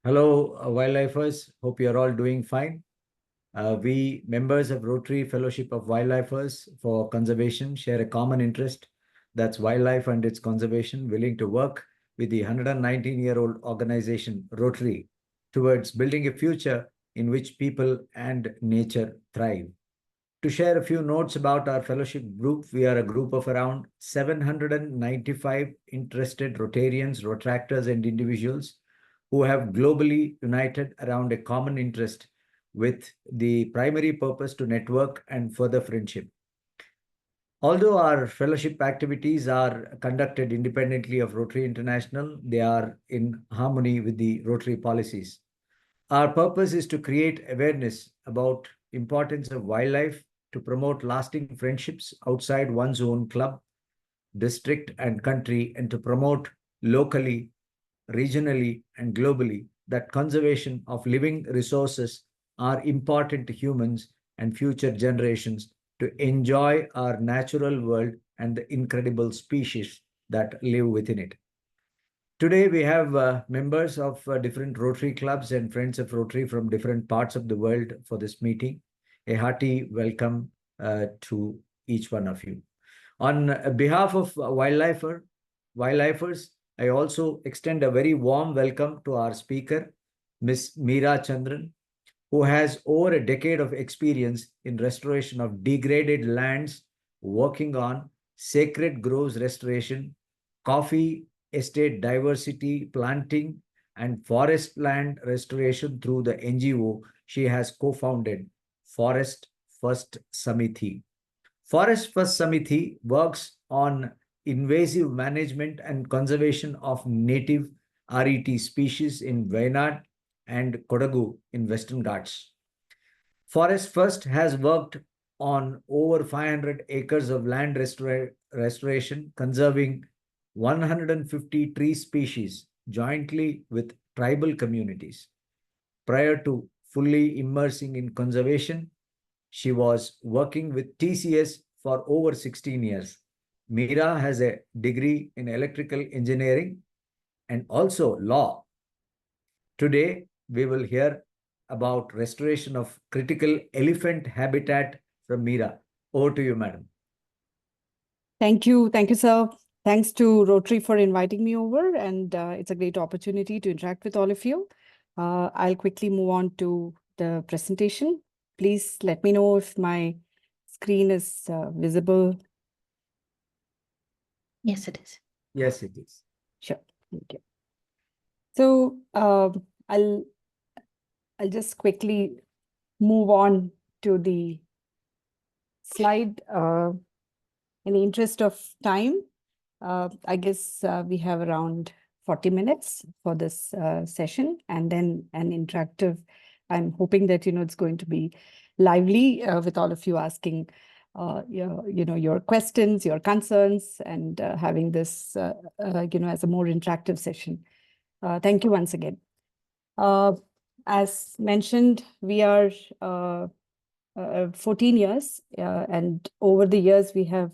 Hello, wildlifers. Hope you're all doing fine. We, members of Rotary Fellowship of Wildlifers for Conservation, share a common interest, that's wildlife and its conservation, willing to work with the 119-year-old organization Rotary towards building a future in which people and nature thrive. To share a few notes about our fellowship group, we are a group of around 795 interested Rotarians, Rotractors, and individuals who have globally united around a common interest with the primary purpose to network and further friendship. Although our fellowship activities are conducted independently of Rotary International, they are in harmony with the Rotary policies. Our purpose is to create awareness about importance of wildlife, to promote lasting friendships outside one's own club, district, and country, and to promote locally, regionally, and globally that conservation of living resources are important to humans and future generations to enjoy our natural world and the incredible species that live within it. Today, we have members of different Rotary clubs and friends of Rotary from different parts of the world for this meeting. A hearty welcome to each one of you. On behalf of wildlifers, I also extend a very warm welcome to our speaker, Ms. Meera Chandran, who has over a decade of experience in restoration of degraded lands, working on sacred groves restoration, coffee estate diversity planting, and forest land restoration through the NGO she has co-founded, Forest First Samiti. Forest First Samiti works on invasive management and conservation of native RET species in Wayanad and Kodagu in Western Ghats. Forest First has worked on over 500 acres of land restoration, conserving 150 tree species jointly with tribal communities. Prior to fully immersing in conservation, she was working with TCS for over 16 years. Meera has a degree in electrical engineering and also law. Today, we will hear about restoration of critical elephant habitat from Meera. Over to you, madam. Thank you, sir. Thanks to Rotary for inviting me over, and it's a great opportunity to interact with all of you. I'll quickly move on to the presentation. Please let me know if my screen is visible. Yes, it is. Yes, it is. Sure, thank you. So I'll just quickly move on to the slide. In the interest of time, I guess we have around 40 minutes for this session, and then an interactive. I'm hoping that, it's going to be lively with all of you asking, your questions, your concerns, and having this, as a more interactive session. Thank you once again. As mentioned, we are 14 years, and over the years, we have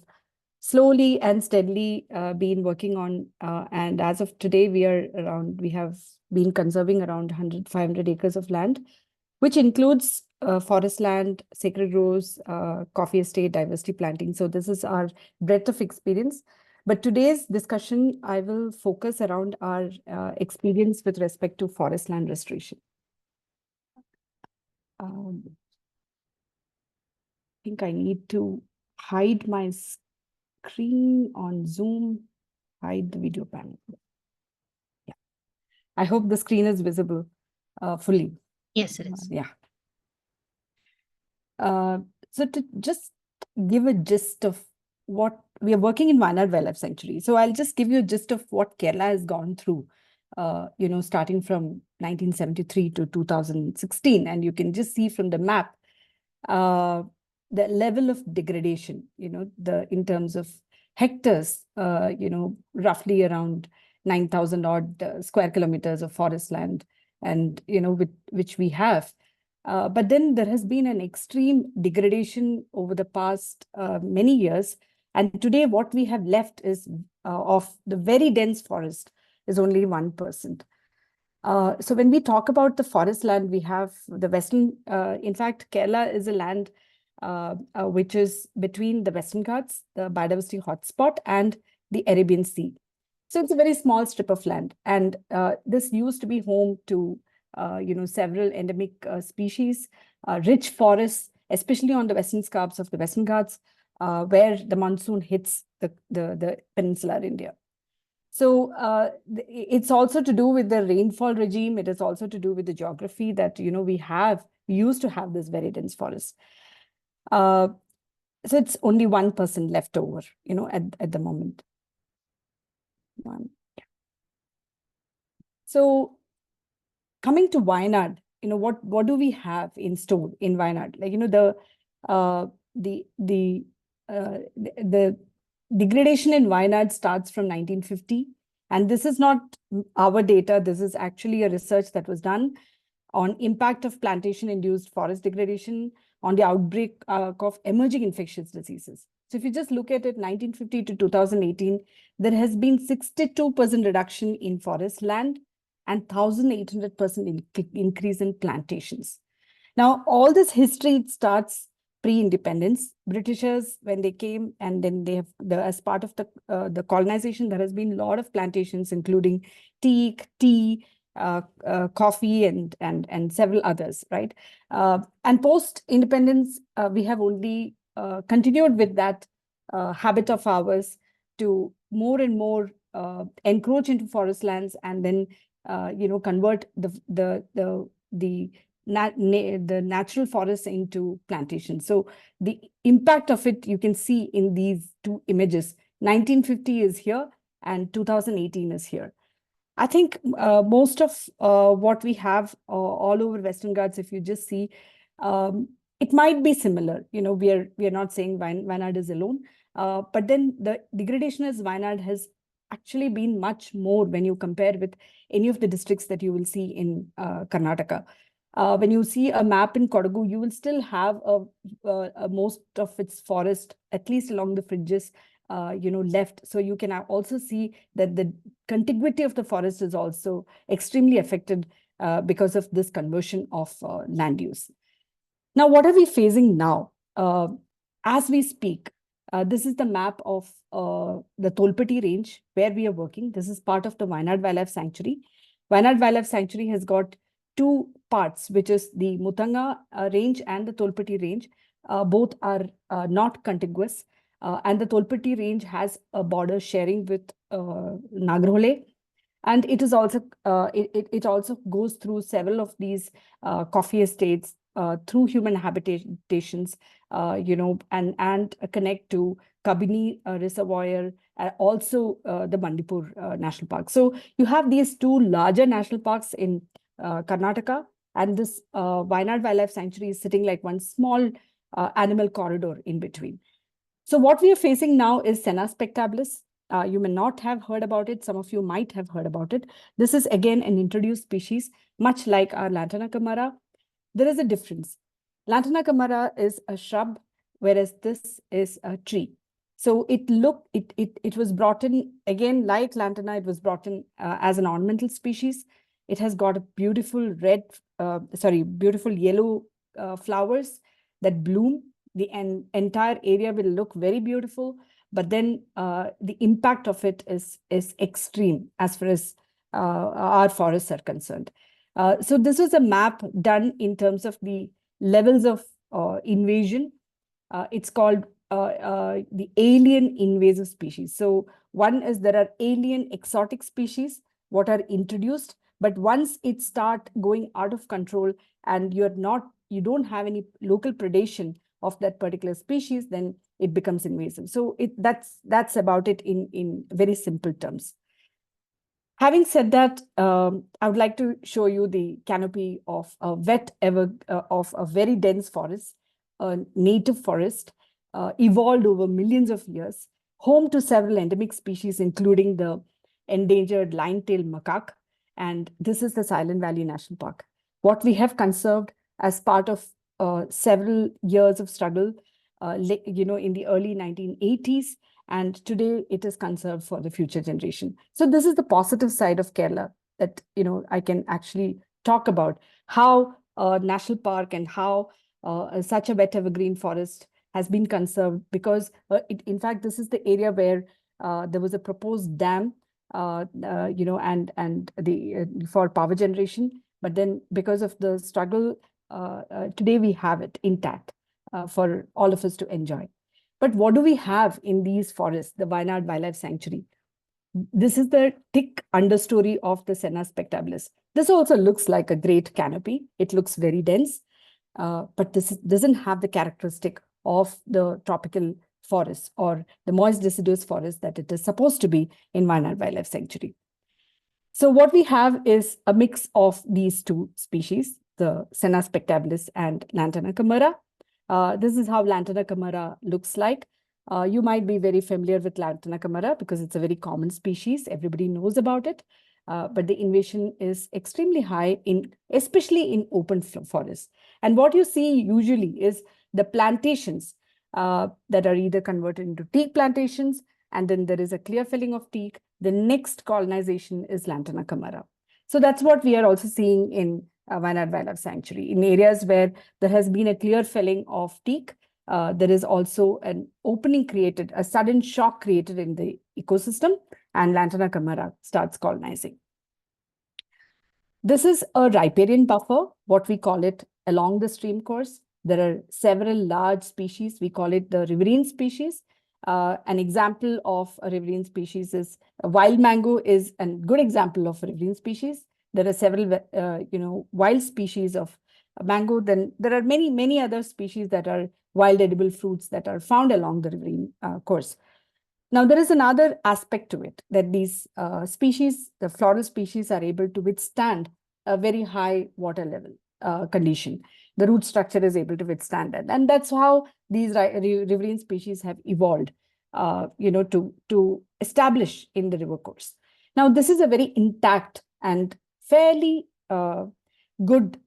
slowly and steadily been working on, and as of today, we have been conserving around 500 acres of land, which includes forest land, sacred groves, coffee estate, diversity planting. So this is our breadth of experience. But today's discussion, I will focus around our experience with respect to forest land restoration. I think I need to hide my screen on Zoom, hide the video panel. Yeah, I hope the screen is visible fully. Yes, it is. Yeah. So to just give a gist of what we are working in Wayanad Wildlife Sanctuary. So I'll just give you a gist of what Kerala has gone through, starting from 1973 to 2016. And you can just see from the map, the level of degradation, in terms of hectares, roughly around 9,000 odd square kilometers of forest land, and, which we have. But then there has been an extreme degradation over the past many years. And today what we have left is of the very dense forest is only 1%. So when we talk about the forest land, we have the western, in fact, Kerala is a land which is between the Western Ghats, the biodiversity hotspot, and the Arabian Sea. So it's a very small strip of land. And this used to be home to, several endemic species, rich forests, especially on the western scarps of the Western Ghats, where the monsoon hits the peninsular India. So it's also to do with the rainfall regime. It is also to do with the geography that, we used to have this very dense forest. So it's only 1% left over, at the moment. Yeah. So coming to Wayanad, what do we have in store in Wayanad? Like, the degradation in Wayanad starts from 1950. And this is not our data. This is actually a research that was done on impact of plantation-induced forest degradation on the outbreak of emerging infectious diseases. So if you just look at it, 1950 to 2018, there has been 62% reduction in forest land and 1,800% increase in plantations. Now, all this history, it starts pre-independence. Britishers, when they came, and then they have, as part of the colonization, there has been a lot of plantations, including teak, tea, coffee, and several others, right? And post-independence, we have only continued with that habit of ours to more and more encroach into forest lands, and then convert the natural forests into plantations. So the impact of it, you can see in these two images. 1950 is here and 2018 is here. I think most of what we have all over Western Ghats, if you just see, it might be similar. We are not saying Wayanad is alone, but then the degradation as Wayanad has actually been much more when you compare with any of the districts that you will see in Karnataka. When you see a map in Kodagu, you will still have most of its forest, at least along the fringes, left. So you can also see that the contiguity of the forest is also extremely affected because of this conversion of land use. Now, what are we facing now? As we speak, this is the map of the Tolpati range where we are working. This is part of the Wayanad Wildlife Sanctuary. Wayanad Wildlife Sanctuary has got two parts, which is the Mutanga range and the Tolpati range. Both are not contiguous. And the Tolpati range has a border sharing with Nagarhole. And it is also it also goes through several of these coffee estates through human habitations, and connect to Kabini Reservoir, also the Bandipur National Park. So you have these two larger national parks in Karnataka, and this Wayanad Wildlife Sanctuary is sitting like one small animal corridor in between. So what we are facing now is Senna spectabilis. You may not have heard about it. Some of you might have heard about it. This is again an introduced species, much like our Lantana camara. There is a difference. Lantana camara is a shrub, whereas this is a tree. So it was brought in, again, like Lantana, it was brought in as an ornamental species. It has got a beautiful beautiful yellow flowers that bloom. The entire area will look very beautiful, but then the impact of it is extreme as far as our forests are concerned. So this was a map done in terms of the levels of invasion. It's called the alien invasive species. So one is there are alien exotic species what are introduced, but once it start going out of control and you don't have any local predation of that particular species, then it becomes invasive. So that's about it in very simple terms. Having said that, I would like to show you the canopy of a of a very dense forest, a native forest, evolved over millions of years, home to several endemic species, including the endangered line-tailed macaque. And this is the Silent Valley National Park. What we have conserved as part of several years of struggle, in the early 1980s, and today it is conserved for the future generation. So this is the positive side of Kerala, that, you know, I can actually talk about how a national park and how such a wet evergreen forest has been conserved, because in fact, this is the area where there was a proposed dam, you know, and the for power generation. But then because of the struggle, today we have it intact for all of us to enjoy. But what do we have in these forests, the Wayanad Wildlife Sanctuary? This is the thick understory of the Senna spectabilis. This also looks like a great canopy. It looks very dense, but this doesn't have the characteristic of the tropical forest or the moist deciduous forest that it is supposed to be in Wayanad Wildlife Sanctuary. So what we have is a mix of these two species, the Senna spectabilis and Lantana camara. This is how Lantana camara looks like. You might be very familiar with Lantana camara because it's a very common species. Everybody knows about it. But the invasion is extremely high, especially in open forests. And what you see usually is the plantations that are either converted into teak plantations, and then there is a clear felling of teak. The next colonization is Lantana camara. So that's what we are also seeing in Wayanad Wildlife Sanctuary. In areas where there has been a clear felling of teak, there is also an opening created, a sudden shock created in the ecosystem, and Lantana camara starts colonizing. This is a riparian buffer, what we call it, along the stream course. There are several large species. We call it the riverine species. An example of a riverine species is wild mango is a good example of a riverine species. There are several, you know, wild species of mango. Then there are many other species that are wild edible fruits that are found along the riverine course. Now, there is another aspect to it, that these species, the floral species, are able to withstand a very high water level condition. The root structure is able to withstand that. And that's how these riverine species have evolved, you know, to establish in the river course. Now, this is a very intact and fairly good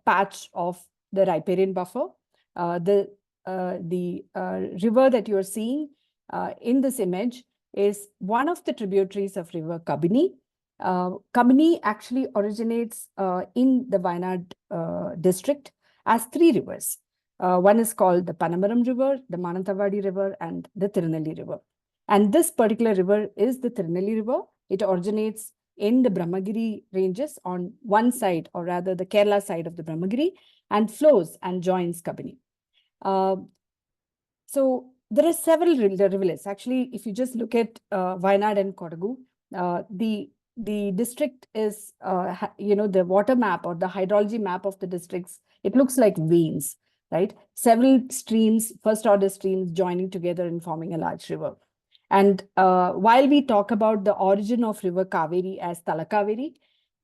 patch of the riparian buffer. The river that you are seeing in this image is one of the tributaries of river Kabini. Kabini actually originates in the Wayanad district as three rivers. One is called the Panamaram River, the Mananthavadi River, and the Tirunelli River. And this particular river is the Tirunelli River. It originates in the Brahmagiri ranges on one side, or rather the Kerala side of the Brahmagiri, and flows and joins Kabini. So there are several rivulets. Actually, if you just look at Wayanad and Kodagu, the district is, you know, the water map or the hydrology map of the districts, it looks like veins, right? Several streams, first order streams joining together and forming a large river. And while we talk about the origin of river Kaveri as Talakaveri,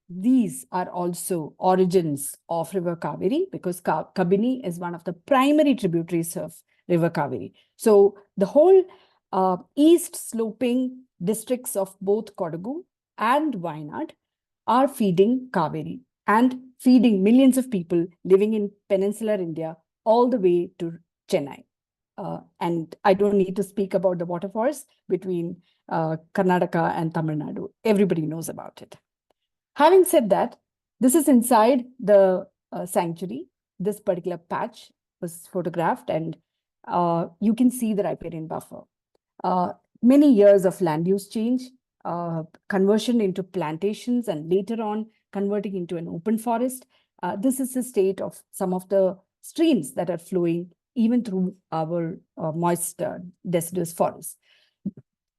these are also origins of river Kaveri, because Kabini is one of the primary tributaries of river Kaveri. So the whole east sloping districts of both Kodagu and Wayanad are feeding Kaveri and feeding millions of people living in peninsular India all the way to Chennai. And I don't need to speak about the water force between Karnataka and Tamil Nadu. Everybody knows about it. Having said that, this is inside the sanctuary. This particular patch was photographed, and you can see the riparian buffer. Many years of land use change, conversion into plantations, and later on converting into an open forest. This is the state of some of the streams that are flowing even through our moist deciduous forests.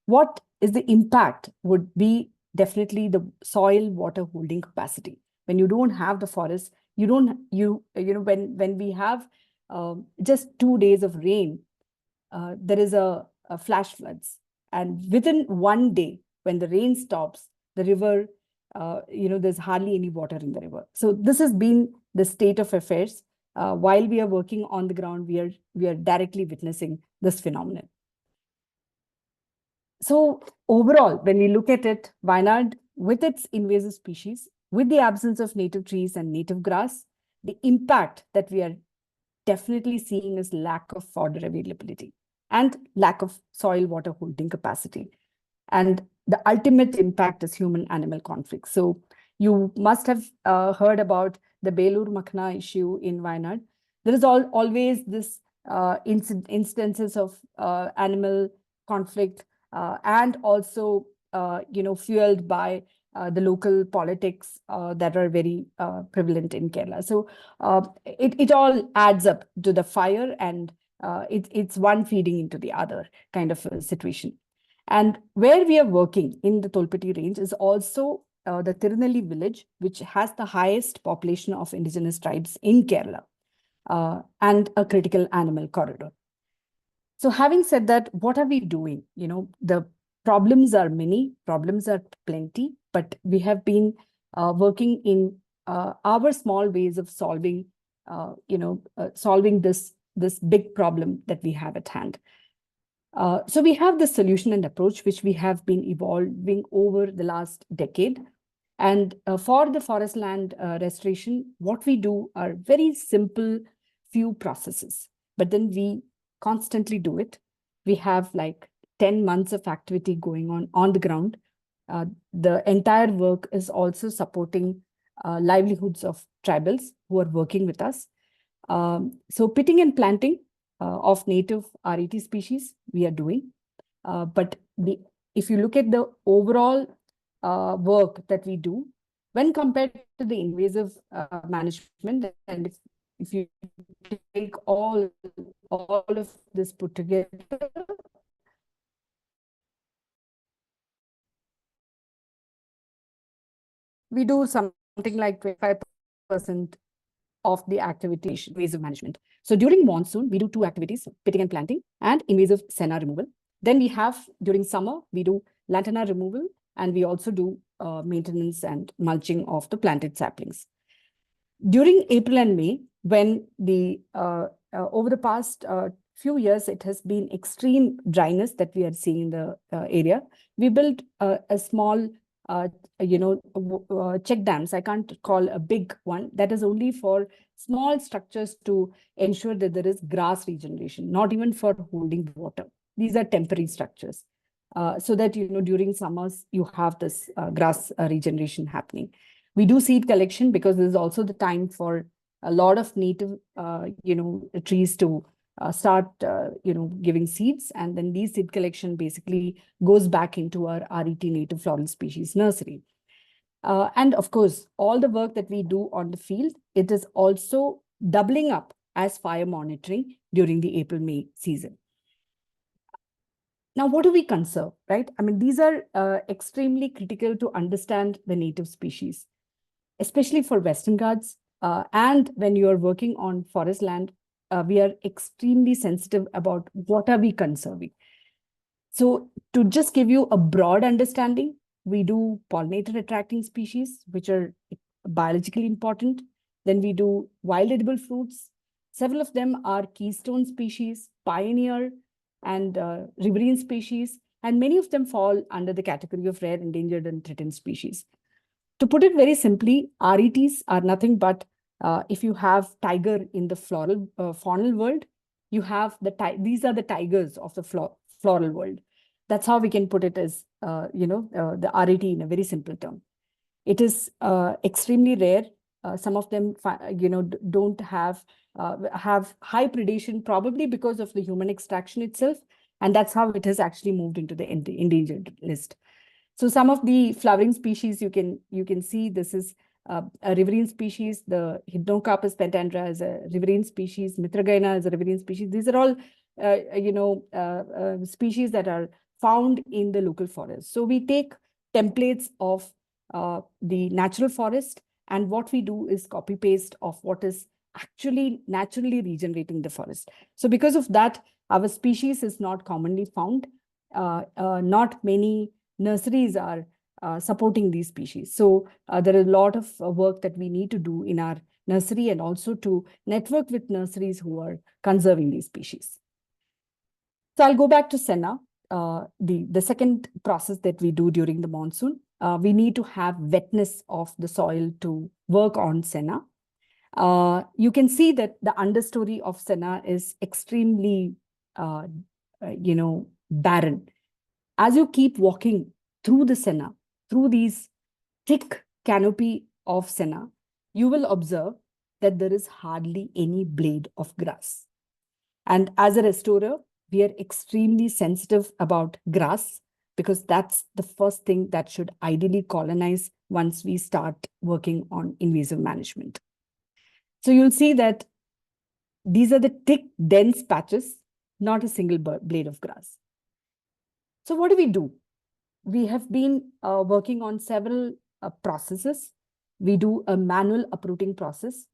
What is the impact would be definitely the soil water holding capacity. When you don't have the forest, you know, when we have just 2 days of rain, there is a flash floods. And within 1 day, when the rain stops, the river, you know, there's hardly any water in the river. So this has been the state of affairs. While we are working on the ground, we are directly witnessing this phenomenon. So overall, when we look at it, Wayanad, with its invasive species, with the absence of native trees and native grass, the impact that we are definitely seeing is lack of fodder availability and lack of soil water holding capacity. And the ultimate impact is human-animal conflict. So You must have heard about the Belur Makhna issue in Wayanad. There is always this instances of animal conflict and also, fueled by the local politics that are very prevalent in Kerala. So it all adds up to the fire, and it's one feeding into the other kind of a situation. And where we are working in the Tolpati range is also the Tirunelli village, which has the highest population of indigenous tribes in Kerala, and a critical animal corridor. So having said that, what are we doing? The problems are many, problems are plenty, but we have been working in our small ways of solving, solving this big problem that we have at hand. So we have the solution and approach, which we have been evolving over the last decade. And for the forest land restoration, what we do are very simple few processes, but then we constantly do it. We have like 10 months of activity going on the ground. The entire work is also supporting livelihoods of tribals who are working with us. So pitting and planting of native RET species we are doing. But if you look at the overall work that we do, when compared to the invasive management, and if you take all of this put together, we do something like 25% of the activity invasive management. So during monsoon, we do two activities, pitting and planting and invasive senna removal. Then we have, during summer, we do lantana removal, and we also do maintenance and mulching of the planted saplings. During April and May, when the over the past few years, it has been extreme dryness that we are seeing in the area, we built a small check dams. I can't call a big one. That is only for small structures to ensure that there is grass regeneration, not even for holding water. These are temporary structures, so that during summers you have this grass regeneration happening. We do seed collection because this is also the time for a lot of native trees to start giving seeds, and then these seed collection basically goes back into our RET native floral species nursery. And of course, all the work that we do on the field, it is also doubling up as fire monitoring during the April-May season. Now, what do we conserve, right? I mean, these are extremely critical to understand the native species, especially for Western Ghats. And when you are working on forest land, we are extremely sensitive about what are we conserving. So to just give you a broad understanding, we do pollinator attracting species, which are biologically important. Then we do wild edible fruits. Several of them are keystone species, pioneer, and riverine species, and many of them fall under the category of rare, endangered, and threatened species. To put it very simply, RETs are nothing but if you have tiger in the floral faunal world, you have these are the tigers of the floral world. That's how we can put it as the RET in a very simple term. It is extremely rare. Some of them don't have high predation, probably because of the human extraction itself, and that's how it has actually moved into the endangered list. So some of the flowering species you can see, this is a riverine species. The Hydnocarpus pentandra is a riverine species. Mitragaina is a riverine species. These are all species that are found in the local forest. So we take templates of the natural forest, and what we do is copy paste of what is actually naturally regenerating the forest. So because of that, our species is not commonly found. Not many nurseries are supporting these species. So there are a lot of work that we need to do in our nursery, and also to network with nurseries who are conserving these species. So I'll go back to senna. The second process that we do during the monsoon, we need to have wetness of the soil to work on senna. You can see that the understory of senna is extremely, barren. As you keep walking through the senna, through these thick canopy of senna, you will observe that there is hardly any blade of grass. And as a restorer, we are extremely sensitive about grass because that's the first thing that should ideally colonize once we start working on invasive management. So you'll see that these are the thick, dense patches, not a single blade of grass. So what do? We have been working on several processes. We do a manual uprooting process.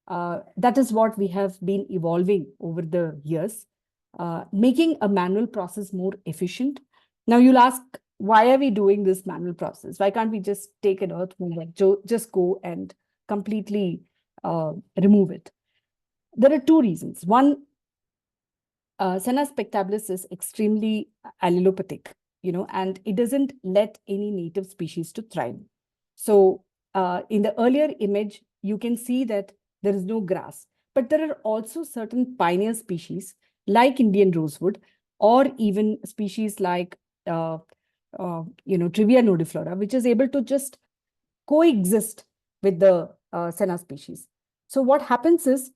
That is what we have been evolving over the years, making a manual process more efficient. Now you'll ask, why are we doing this manual process? Why can't we just take an earth mover, just go and completely remove it? There are two reasons. One, Senna spectabilis is extremely allelopathic, and it doesn't let any native species to thrive. So in the earlier image, you can see that there is no grass, but there are also certain pioneer species like Indian rosewood, or even species like, Trivia nodiflora, which is able to just coexist with the senna species. So what happens is,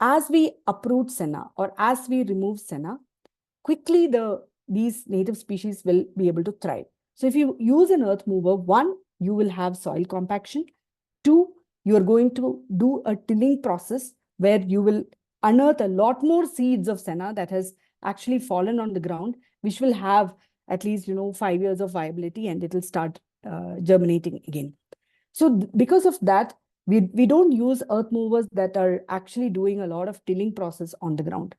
as we uproot senna or as we remove senna, quickly these native species will be able to thrive. So if you use an earth mover, one, you will have soil compaction. Two, you are going to do a tilling process where you will unearth a lot more seeds of senna that has actually fallen on the ground, which will have at least 5 years of viability, and it will start germinating again. So because of that, we don't use earth movers that are actually doing a lot of tilling process on the ground.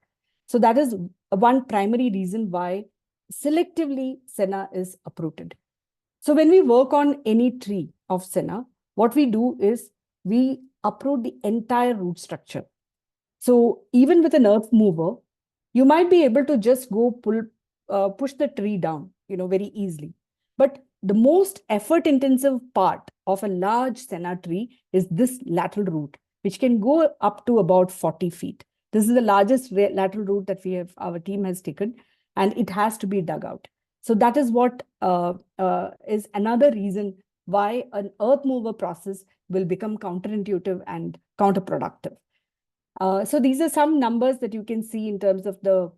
So that is one primary reason why selectively senna is uprooted. So when we work on any tree of senna, what we do is we uproot the entire root structure. So even with an earth mover, you might be able to just go push the tree down, very easily. But the most effort-intensive part of a large senna tree is this lateral root, which can go up to about 40 feet. This is the largest lateral root that our team has taken, and it has to be dug out. So that is what is another reason why an earth mover process will become counterintuitive and counterproductive. So these are some numbers that you can see in terms of the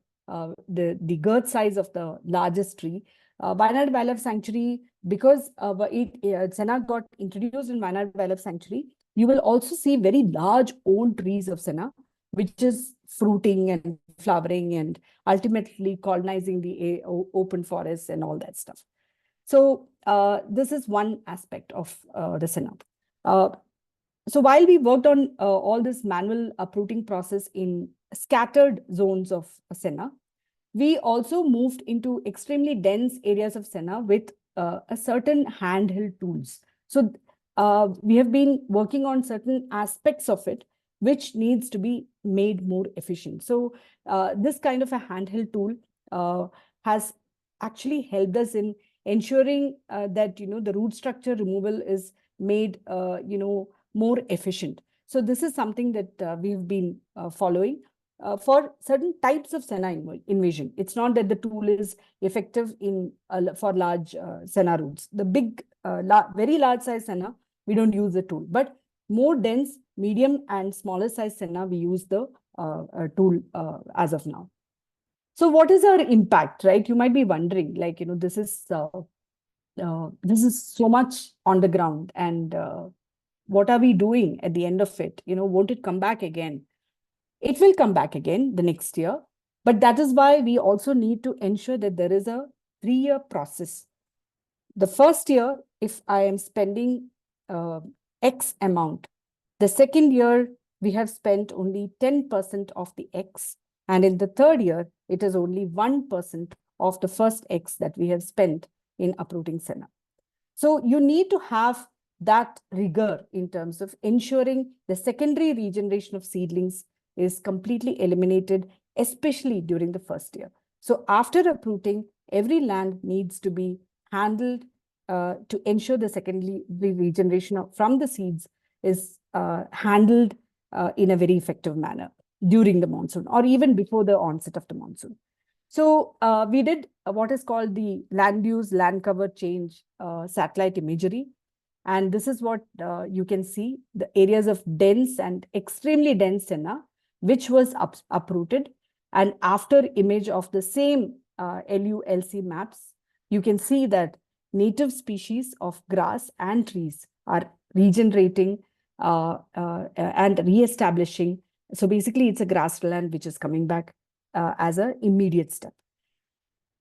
girth size of the largest tree. Wayanad Wildlife Sanctuary, because senna got introduced in Wayanad Wildlife Sanctuary, you will also see very large old trees of senna, which is fruiting and flowering and ultimately colonizing the open forests and all that stuff. So this is one aspect of the senna. So while we worked on all this manual uprooting process in scattered zones of senna, we also moved into extremely dense areas of senna with a certain handheld tools. So we have been working on certain aspects of it, which needs to be made more efficient. So this kind of a handheld tool has actually helped us in ensuring that the root structure removal is made more efficient. So this is something that we have been following. For certain types of senna invasion, it's not that the tool is effective for large senna roots. The big, very large size senna, we don't use the tool. But more dense, medium, and smaller size senna, we use the tool as of now. So what is our impact, right? You might be wondering, like, this is so much on the ground, and what are we doing at the end of it? Won't it come back again? It will come back again the next year, but that is why we also need to ensure that there is a 3-year process. The first year, if I am spending X amount, the second year, we have spent only 10% of the X. And in the third year, it is only 1% of the first X that we have spent in uprooting senna. So you need to have that rigor in terms of ensuring the secondary regeneration of seedlings is completely eliminated, especially during the first year. So after uprooting, every land needs to be handled to ensure the secondary regeneration from the seeds is handled in a very effective manner during the monsoon or even before the onset of the monsoon. So we did what is called the land use, land cover change satellite imagery. And this is what you can see, the areas of dense and extremely dense senna, which was uprooted. And after image of the same LULC maps, you can see that native species of grass and trees are regenerating and re-establishing. So basically, it's a grassland which is coming back as an immediate step.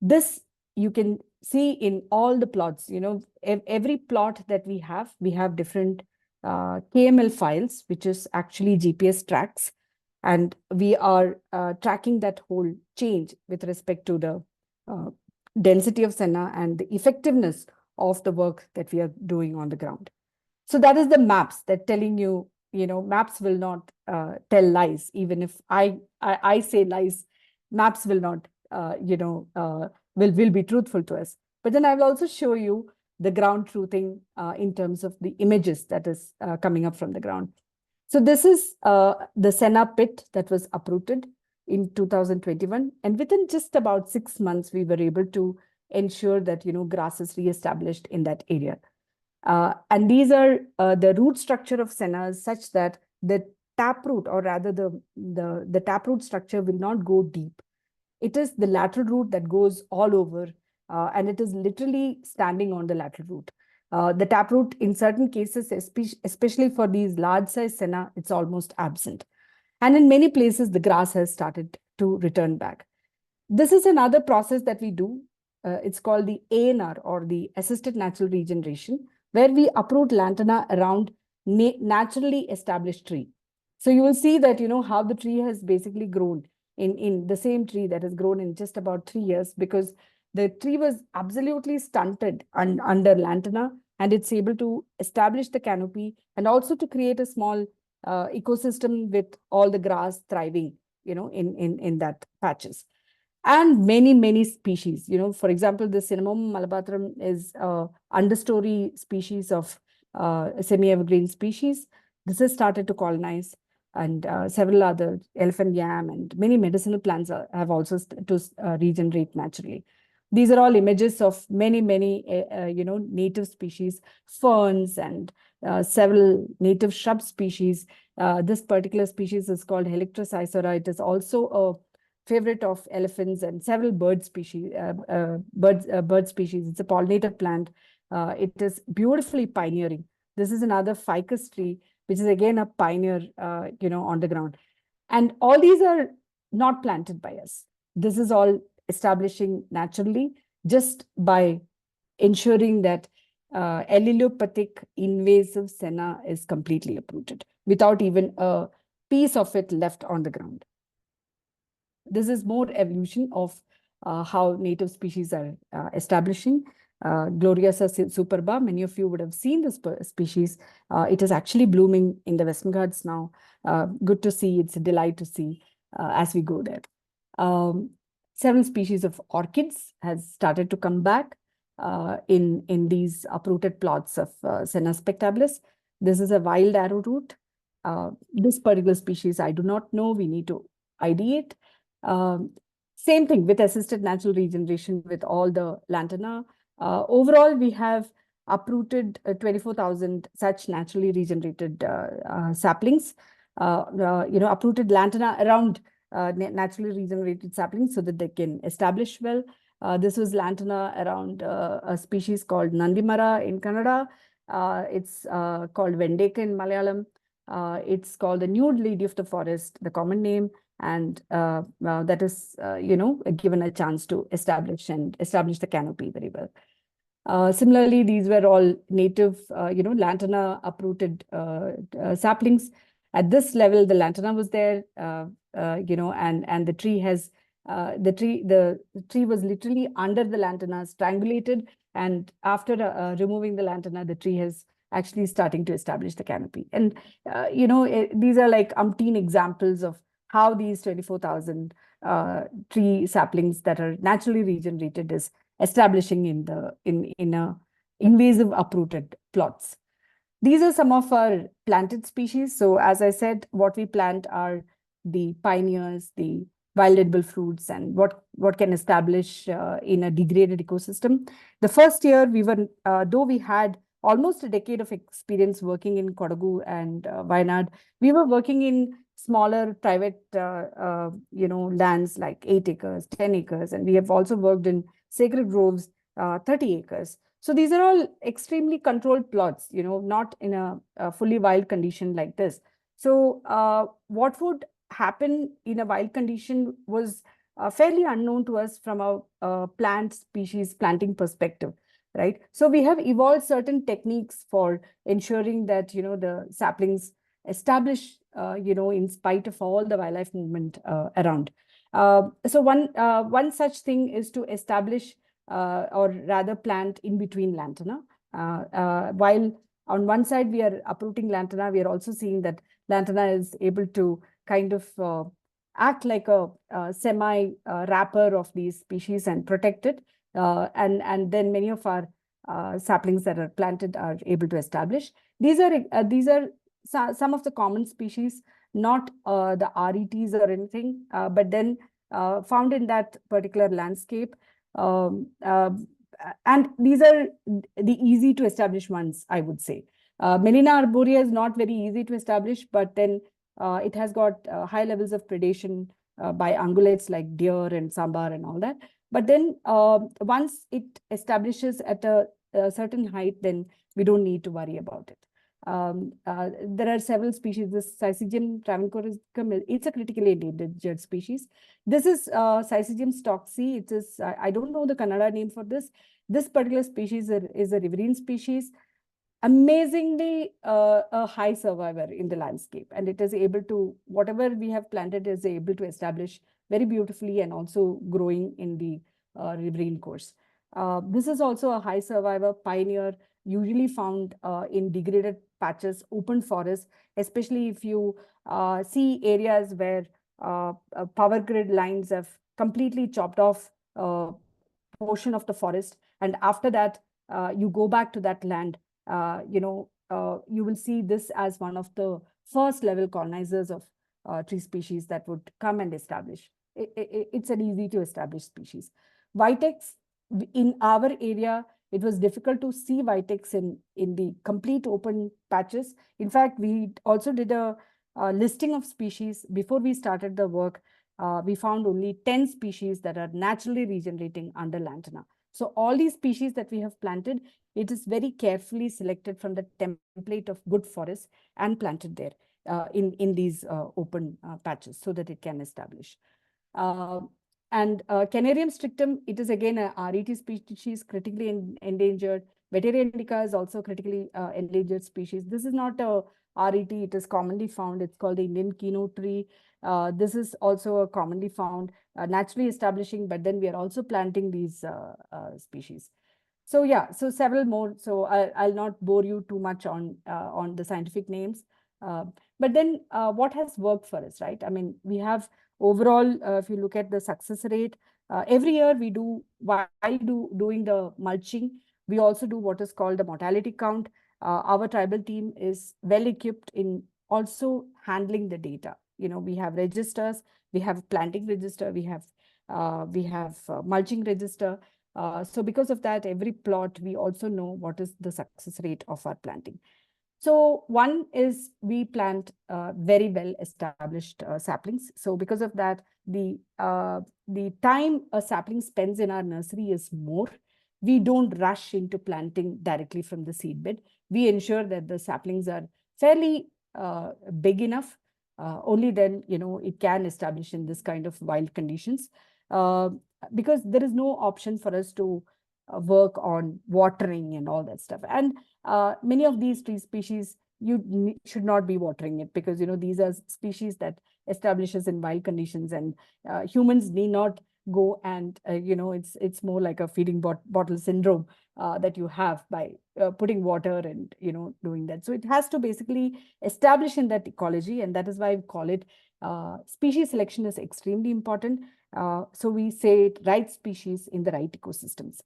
This you can see in all the plots. Every plot that we have different KML files, which is actually GPS tracks. And we are tracking that whole change with respect to the density of senna and the effectiveness of the work that we are doing on the ground. So that is the maps that telling you, maps will not tell lies. Even if I say lies, maps will not, will be truthful to us. But then I will also show you the ground truthing in terms of the images that is coming up from the ground. So this is the senna pit that was uprooted in 2021. And within just about 6 months, we were able to ensure that, grass is reestablished in that area. And these are the root structure of senna is such that the taproot, or rather the taproot structure, will not go deep. It is the lateral root that goes all over, and it is literally standing on the lateral root. The taproot, in certain cases, especially for these large size senna, it's almost absent. And in many places, the grass has started to return back. This is another process that we do. It's called the ANR, or the Assisted Natural Regeneration, where we uproot lantana around naturally established tree. So you will see that, how the tree has basically grown in the same tree that has grown in just about 3 years, because the tree was absolutely stunted under lantana, and it's able to establish the canopy and also to create a small ecosystem with all the grass thriving, in that patches. And many species, for example, the Cinnamomum malabatrum is understory species of semi-evergreen species. This has started to colonize, and several other elephant yam and many medicinal plants have also to regenerate naturally. These are all images of many native species, ferns, and several native shrub species. This particular species is called Helictrus isora. It is also a favorite of elephants and several bird species. Bird species. It's a pollinator plant. It is beautifully pioneering. This is another ficus tree, which is again a pioneer, on the ground. And all these are not planted by us. This is all establishing naturally just by ensuring that allelopathic invasive senna is completely uprooted without even a piece of it left on the ground. This is more evolution of how native species are establishing. Gloriosa superba, many of you would have seen this species. It is actually blooming in the Western Ghats now. Good to see. It's a delight to see as we go there. Several species of orchids has started to come back in these uprooted plots of Senna spectabilis. This is a wild arrowroot. This particular species, I do not know. We need to ID it. Same thing with assisted natural regeneration with all the lantana. Overall, we have uprooted 24,000 such naturally regenerated saplings. Uprooted lantana around naturally regenerated saplings so that they can establish well. This was lantana around a species called Nandimara in Kannada. It's called Vendeka in Malayalam. It's called the nude lady of the forest, the common name, and that is, given a chance to establish the canopy very well. Similarly, these were all native, lantana uprooted saplings. At this level, the lantana was there, and the tree has, the tree was literally under the lantana, strangulated, and after removing the lantana, the tree has actually starting to establish the canopy. And, these are like umpteen examples of how these 24,000 tree saplings that are naturally regenerated is establishing in a invasive uprooted plots. These are some of our planted species. So as I said, what we plant are the pioneers, the wild edible fruits, and what can establish in a degraded ecosystem. The first year we were, though we had almost a decade of experience working in Kodagu and Wayanad. We were working in smaller private, lands like 8 acres, 10 acres, and we have also worked in sacred groves, 30 acres. So these are all extremely controlled plots, not in a fully wild condition like this. So what would happen in a wild condition was fairly unknown to us from a plant species planting perspective, right? So we have evolved certain techniques for ensuring that, the saplings establish, in spite of all the wildlife movement around. So one such thing is to establish or rather plant in between lantana. While on one side we are uprooting lantana, we are also seeing that lantana is able to kind of act like a semi wrapper of these species and protect it. And then many of our saplings that are planted are able to establish. These are some of the common species, not the RETs or anything, but then found in that particular landscape. And these are the easy to establish ones, I would say. Melina arborea is not very easy to establish, but then it has got high levels of predation by ungulates like deer and sambar and all that. But then once it establishes at a certain height, then we don't need to worry about it. There are several species. This Syzygium travancoricum, it's a critically endangered species. This is Syzygium stocksy. It is, I don't know the Kannada name for this. This particular species is a riverine species, amazingly a high survivor in the landscape, and it is able to, whatever we have planted is able to establish very beautifully and also growing in the riverine course. This is also a high survivor pioneer, usually found in degraded patches, open forests, especially if you see areas where power grid lines have completely chopped off a portion of the forest, and after that you go back to that land. You will see this as one of the first level colonizers of tree species that would come and establish. It's an easy to establish species. Vitex, in our area, it was difficult to see Vitex in the complete open patches. In fact, we also did a listing of species. Before we started the work, we found only 10 species that are naturally regenerating under lantana. So all these species that we have planted, it is very carefully selected from the template of good forests and planted there in these open patches so that it can establish. And Canarium strictum, it is again a RET species, critically endangered. Veteria indica is also critically endangered species. This is not a RET, it is commonly found. It's called the Indian kino tree. This is also a commonly found, naturally establishing, but then we are also planting these species. So yeah, so several more. So I'll not bore you too much on the scientific names. But then what has worked for us, right? I mean, we have overall, if you look at the success rate, every year we do, while doing the mulching, we also do what is called the mortality count. Our tribal team is well equipped in also handling the data. We have registers, we have planting register, we have mulching register. So because of that, every plot, we also know what is the success rate of our planting. So one is we plant very well established saplings. So because of that, the time a sapling spends in our nursery is more. We don't rush into planting directly from the seedbed. We ensure that the saplings are fairly big enough. Only then, it can establish in this kind of wild conditions. Because there is no option for us to work on watering and all that stuff. And many of these tree species, you should not be watering it because, these are species that establishes in wild conditions, and humans need not go and, it's more like a feeding bottle syndrome that you have by putting water and, doing that. So it has to basically establish in that ecology, and that is why we call it species selection is extremely important. So we say right species in the right ecosystems.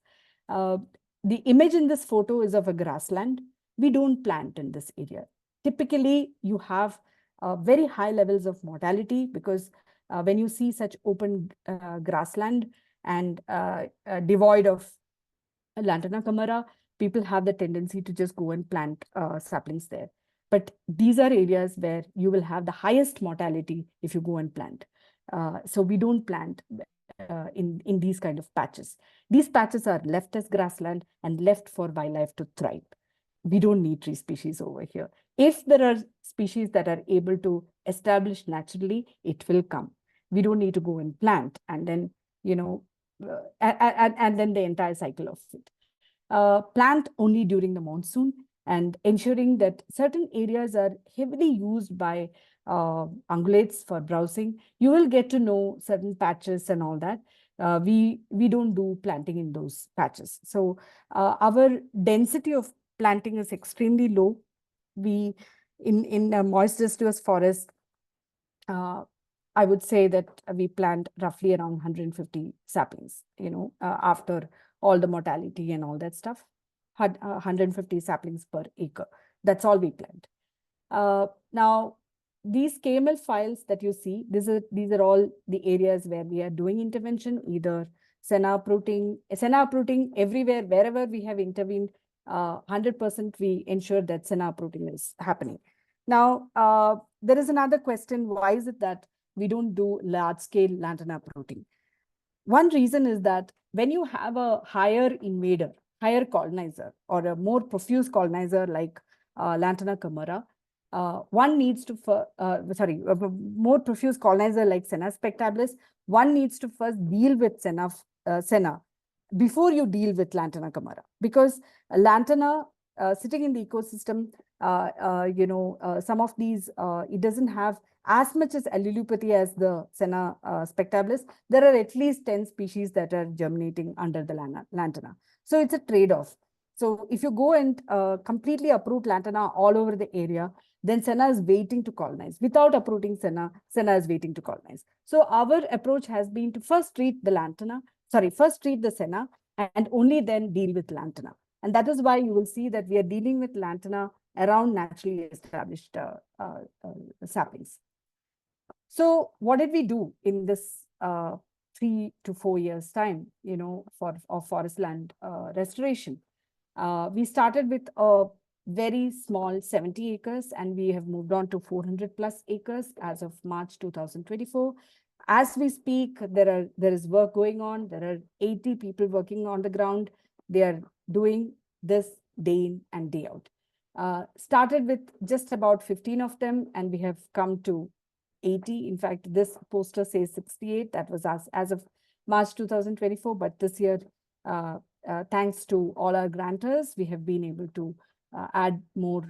The image in this photo is of a grassland. We don't plant in this area. Typically, you have very high levels of mortality because when you see such open grassland and devoid of Lantana camara, people have the tendency to just go and plant saplings there. But these are areas where you will have the highest mortality if you go and plant. So we don't plant in these kind of patches. These patches are left as grassland and left for wildlife to thrive. We don't need tree species over here. If there are species that are able to establish naturally, it will come. We don't need to go and plant and then, and then the entire cycle of it. Plant only during the monsoon and ensuring that certain areas are heavily used by ungulates for browsing. You will get to know certain patches and all that. We don't do planting in those patches. So our density of planting is extremely low. We in a moist deciduous forest, I would say that we plant roughly around 150 saplings, after all the mortality and all that stuff. 150 saplings per acre. That's all we plant. Now, these KML files that you see, these are all the areas where we are doing intervention, either senna uprooting everywhere, wherever we have intervened, 100% we ensure that senna uprooting is happening. Now, there is another question, why is it that we don't do large-scale lantana uprooting? One reason is that when you have a higher invader, higher colonizer, or a more profuse colonizer like Lantana camara, one needs to, a more profuse colonizer like Senna spectabilis, one needs to first deal with Senna before you deal with Lantana camara. Because Lantana, sitting in the ecosystem, some of these, it doesn't have as much as allelopathy as the Senna spectabilis. There are at least 10 species that are germinating under the lantana. So it's a trade-off. So if you go and completely uproot lantana all over the area, then Senna is waiting to colonize. Without uprooting Senna, Senna is waiting to colonize. So our approach has been to first treat the Senna and only then deal with lantana. And that is why you will see that we are dealing with lantana around naturally established saplings. So what did we do in this 3 to 4 years time, for forest land restoration? We started with a very small 70 acres and we have moved on to 400 plus acres as of March 2024. As we speak, there is work going on. There are 80 people working on the ground. They are doing this day in and day out. Started with just about 15 of them and we have come to 80. In fact, this poster says 68. That was as of March 2024. But this year, thanks to all our grantors, we have been able to add more,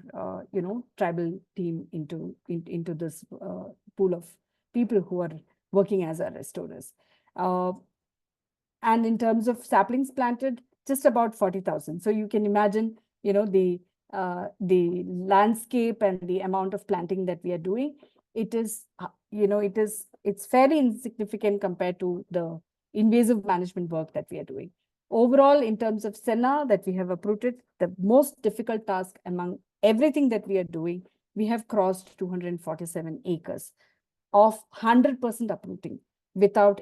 tribal team into this pool of people who are working as our restorers. And in terms of saplings planted, just about 40,000. So you can imagine, the landscape and the amount of planting that we are doing. It is, it's fairly insignificant compared to the invasive management work that we are doing. Overall, in terms of Senna that we have uprooted, the most difficult task among everything that we are doing, we have crossed 247 acres of 100% uprooting without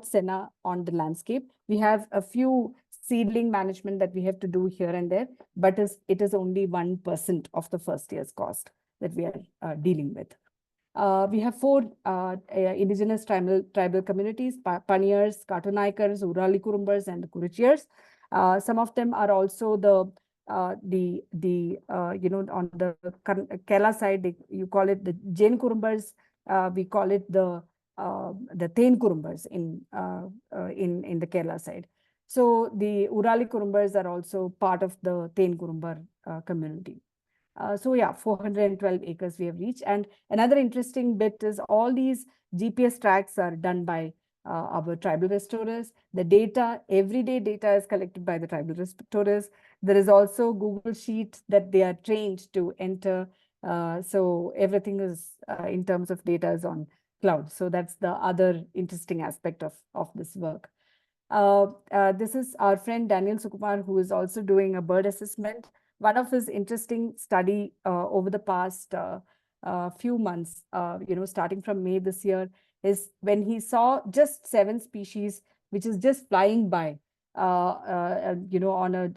Senna on the landscape. We have a few seedling management that we have to do here and there, but it is only 1% of the first year's cost that we are dealing with. We have 4 indigenous tribal communities: Paniyars, Katunaikas, Urali Kurumbars, and the Kuruchiars. Some of them are also on the Kerala side, you call it the Jain Kurumbars. We call it the Thain Kurumbars in the Kerala side. So the Urali Kurumbars are also part of the Thain Kurumbar community. So yeah, 412 acres we have reached. And another interesting bit is all these GPS tracks are done by our tribal restorers. The data, everyday data is collected by the tribal restorers. There is also Google Sheet that they are trained to enter. So everything is in terms of data is on cloud. So that's the other interesting aspect of this work. This is our friend Daniel Sukumar, who is also doing a bird assessment. One of his interesting study over the past few months, starting from May this year, is when he saw just 7 species, which is just flying by on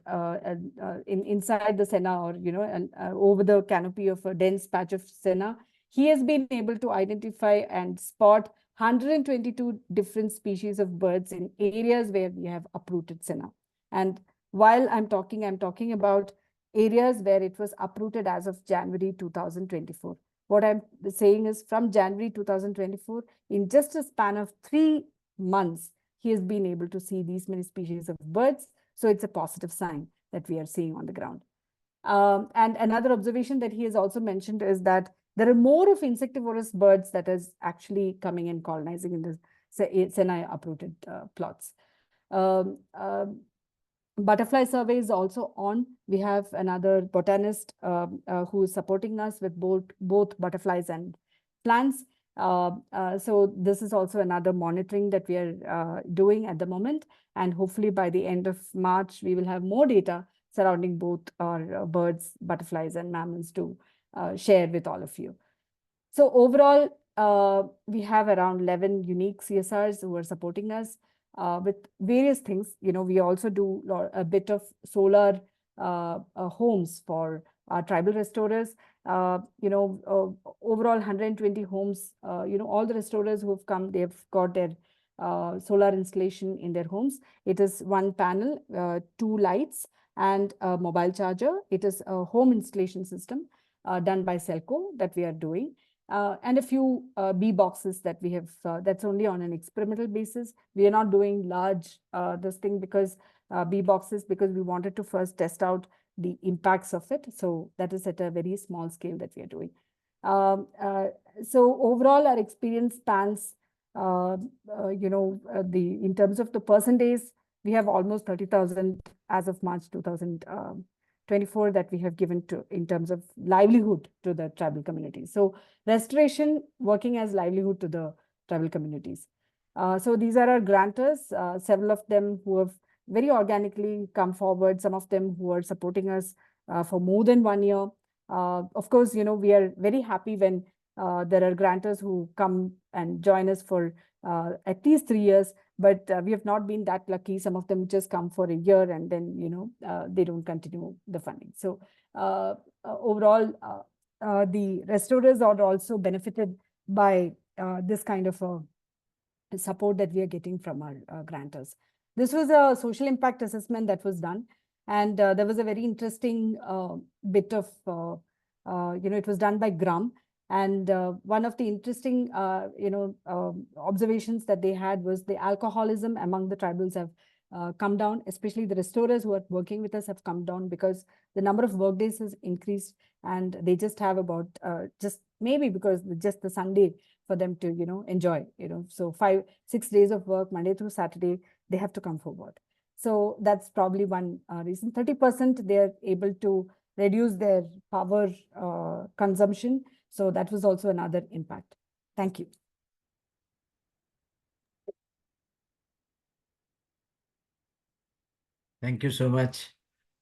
inside the senna, or and over the canopy of a dense patch of senna, he has been able to identify and spot 122 different species of birds in areas where we have uprooted senna. And while I'm talking about areas where it was uprooted as of January 2024. What I'm saying is, from January 2024, in just a span of 3 months, he has been able to see these many species of birds. So it's a positive sign that we are seeing on the ground. And another observation that he has also mentioned is that there are more of insectivorous birds that is actually coming and colonizing in the Senna uprooted plots. Butterfly survey is also on. We have another botanist who is supporting us with both butterflies and plants. So this is also another monitoring that we are doing at the moment. And hopefully by the end of March, we will have more data surrounding both our birds, butterflies, and mammals to share with all of you. So overall, we have around 11 unique CSRs who are supporting us with various things. We also do a bit of solar homes for our tribal restorers. Overall 120 homes, all the restorers who have come, they've got their solar installation in their homes. It is 1 panel, 2 lights, and a mobile charger. It is a home installation system done by Selco that we are doing. And a few bee boxes that we have, that's only on an experimental basis. We are not doing large this thing because bee boxes, because we wanted to first test out the impacts of it. So that is at a very small scale that we are doing. So overall, our experience spans, in terms of the percentage, we have almost 30,000 as of March 2024 that we have given to in terms of livelihood to the tribal communities. So restoration working as livelihood to the tribal communities. So these are our grantors, several of them who have very organically come forward, some of them who are supporting us for more than 1 year. Of course, we are very happy when there are grantors who come and join us for at least 3 years, but we have not been that lucky. Some of them just come for a year and then, they don't continue the funding. So overall, the restorers are also benefited by this kind of support that we are getting from our grantors. This was a social impact assessment that was done. And there was a very interesting bit of, it was done by Gram. And one of the interesting, observations that they had was the alcoholism among the tribals have come down, especially the restorers who are working with us have come down because the number of work days has increased, and they just have about, just maybe because just the Sunday for them to, enjoy, so 5-6 days of work, Monday through Saturday, they have to come forward. So that's probably one reason. 30% they're able to reduce their power consumption. So that was also another impact. Thank you. Thank you so much.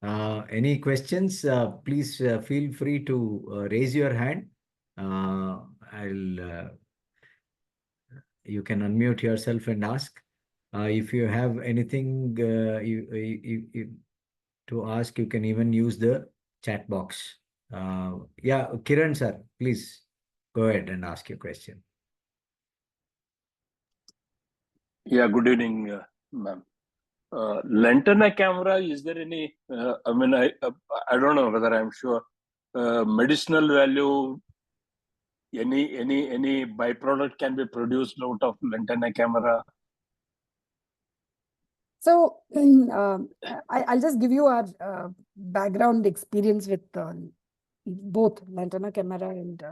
Any questions? Please feel free to raise your hand. You can unmute yourself and ask. If you have anything to ask, you can even use the chat box. Yeah, Kiran sir, please go ahead and ask your question. Yeah, good evening, ma'am. Lantana camera, is there any, I don't know whether I'm sure, medicinal value, any byproduct can be produced out of Lantana camera? So I'll just give you our background experience with both Lantana camera and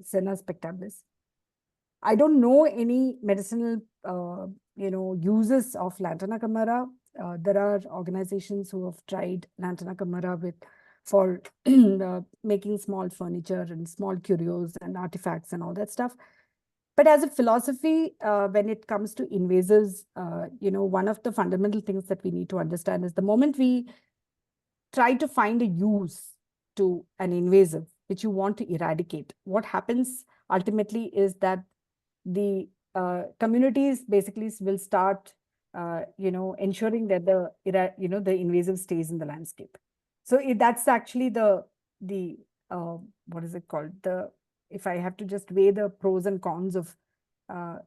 Senna spectabilis. I don't know any medicinal, uses of Lantana camera. There are organizations who have tried Lantana camera for making small furniture and small curios and artifacts and all that stuff. But as a philosophy, when it comes to invasives, one of the fundamental things that we need to understand is the moment we try to find a use to an invasive, which you want to eradicate, what happens ultimately is that the communities basically will start ensuring that the invasive stays in the landscape. So that's actually the what is it called? If I have to just weigh the pros and cons of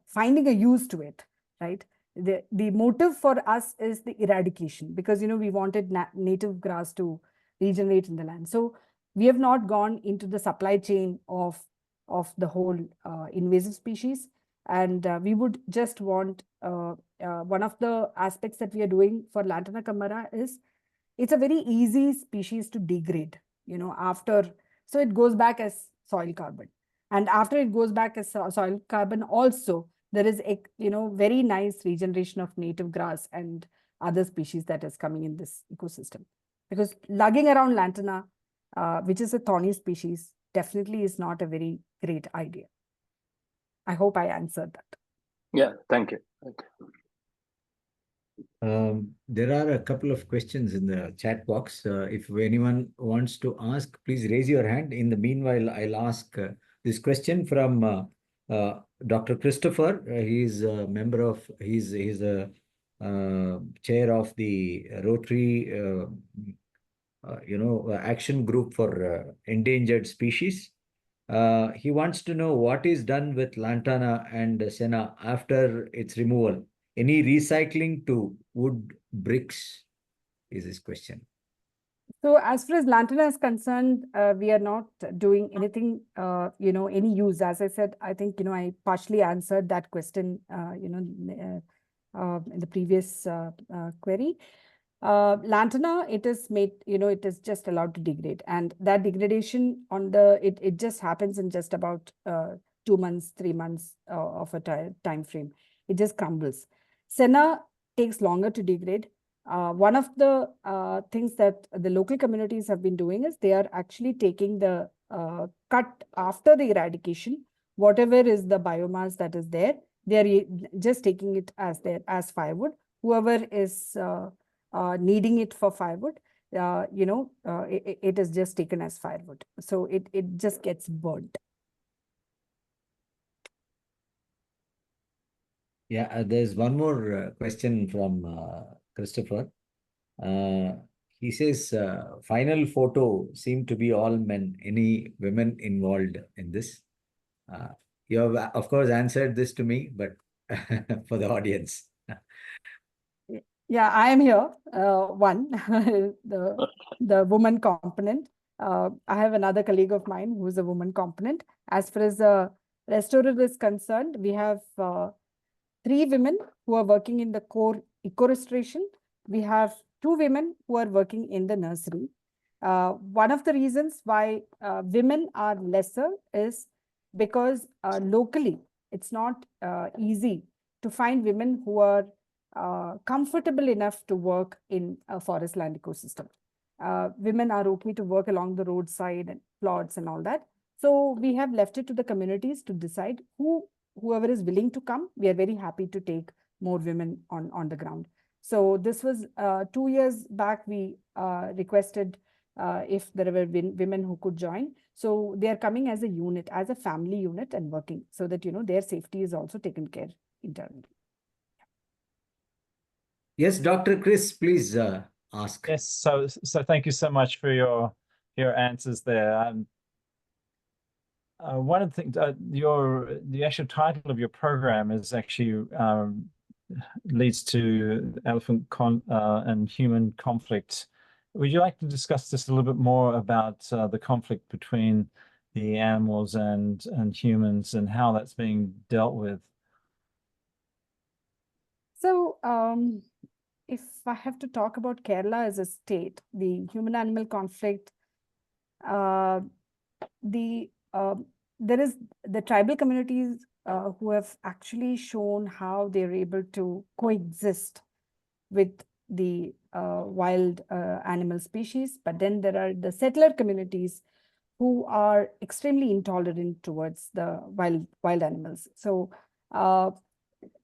finding a use to it, right? The motive for us is the eradication, because we wanted native grass to regenerate in the land. So we have not gone into the supply chain of the whole invasive species, and we would just want one of the aspects that we are doing for Lantana camara is it's a very easy species to degrade, so it goes back as soil carbon. And after it goes back as soil carbon also, there is a, very nice regeneration of native grass and other species that is coming in this ecosystem. Because lugging around Lantana, which is a thorny species, definitely is not a very great idea. I hope I answered that. Yeah, thank you. There are a couple of questions in the chat box. If anyone wants to ask, please raise your hand. In the meanwhile, I'll ask this question from Dr. Christopher. He's a member of, he's a chair of the Rotary, action group for endangered species. He wants to know what is done with Lantana and Senna after its removal. Any recycling to wood bricks is his question. So as far as Lantana is concerned, we are not doing anything, any use. As I said, I think, I partially answered that question, in the previous query. Lantana, it is made, it is just allowed to degrade, and that degradation it just happens in just about 2 months, 3 months of a time frame. It just crumbles. Senna takes longer to degrade. One of the things that the local communities have been doing is they are actually taking the cut after the eradication, whatever is the biomass that is there, they are just taking it as firewood. Whoever is needing it for firewood, it is just taken as firewood. So it just gets burnt. Yeah, there's one more question from Christopher. He says, final photo seem to be all men. Any women involved in this? You have, of course, answered this to me, but for the audience. Yeah, I am here. One, the woman component. I have another colleague of mine who is a woman component. As far as the restorer is concerned, we have 3 women who are working in the core eco-restoration. We have 2 women who are working in the nursery. One of the reasons why women are lesser is because locally it's not easy to find women who are comfortable enough to work in a forest land ecosystem. Women are okay to work along the roadside and plots and all that. So we have left it to the communities to decide whoever is willing to come. We are very happy to take more women on the ground. So this was 2 years back, we requested if there were women who could join. So they are coming as a unit, as a family unit and working so that, their safety is also taken care internally. Yes, Dr. Chris, please ask. Yes, so thank you so much for your answers there. One of the things, the actual title of your program is actually leads to elephant and human conflict. Would you like to discuss this a little bit more about the conflict between the animals and humans and how that's being dealt with? So if I have to talk about Kerala as a state, the human-animal conflict, there is the tribal communities who have actually shown how they're able to coexist with the wild animal species. But then there are the settler communities who are extremely intolerant towards the wild animals. So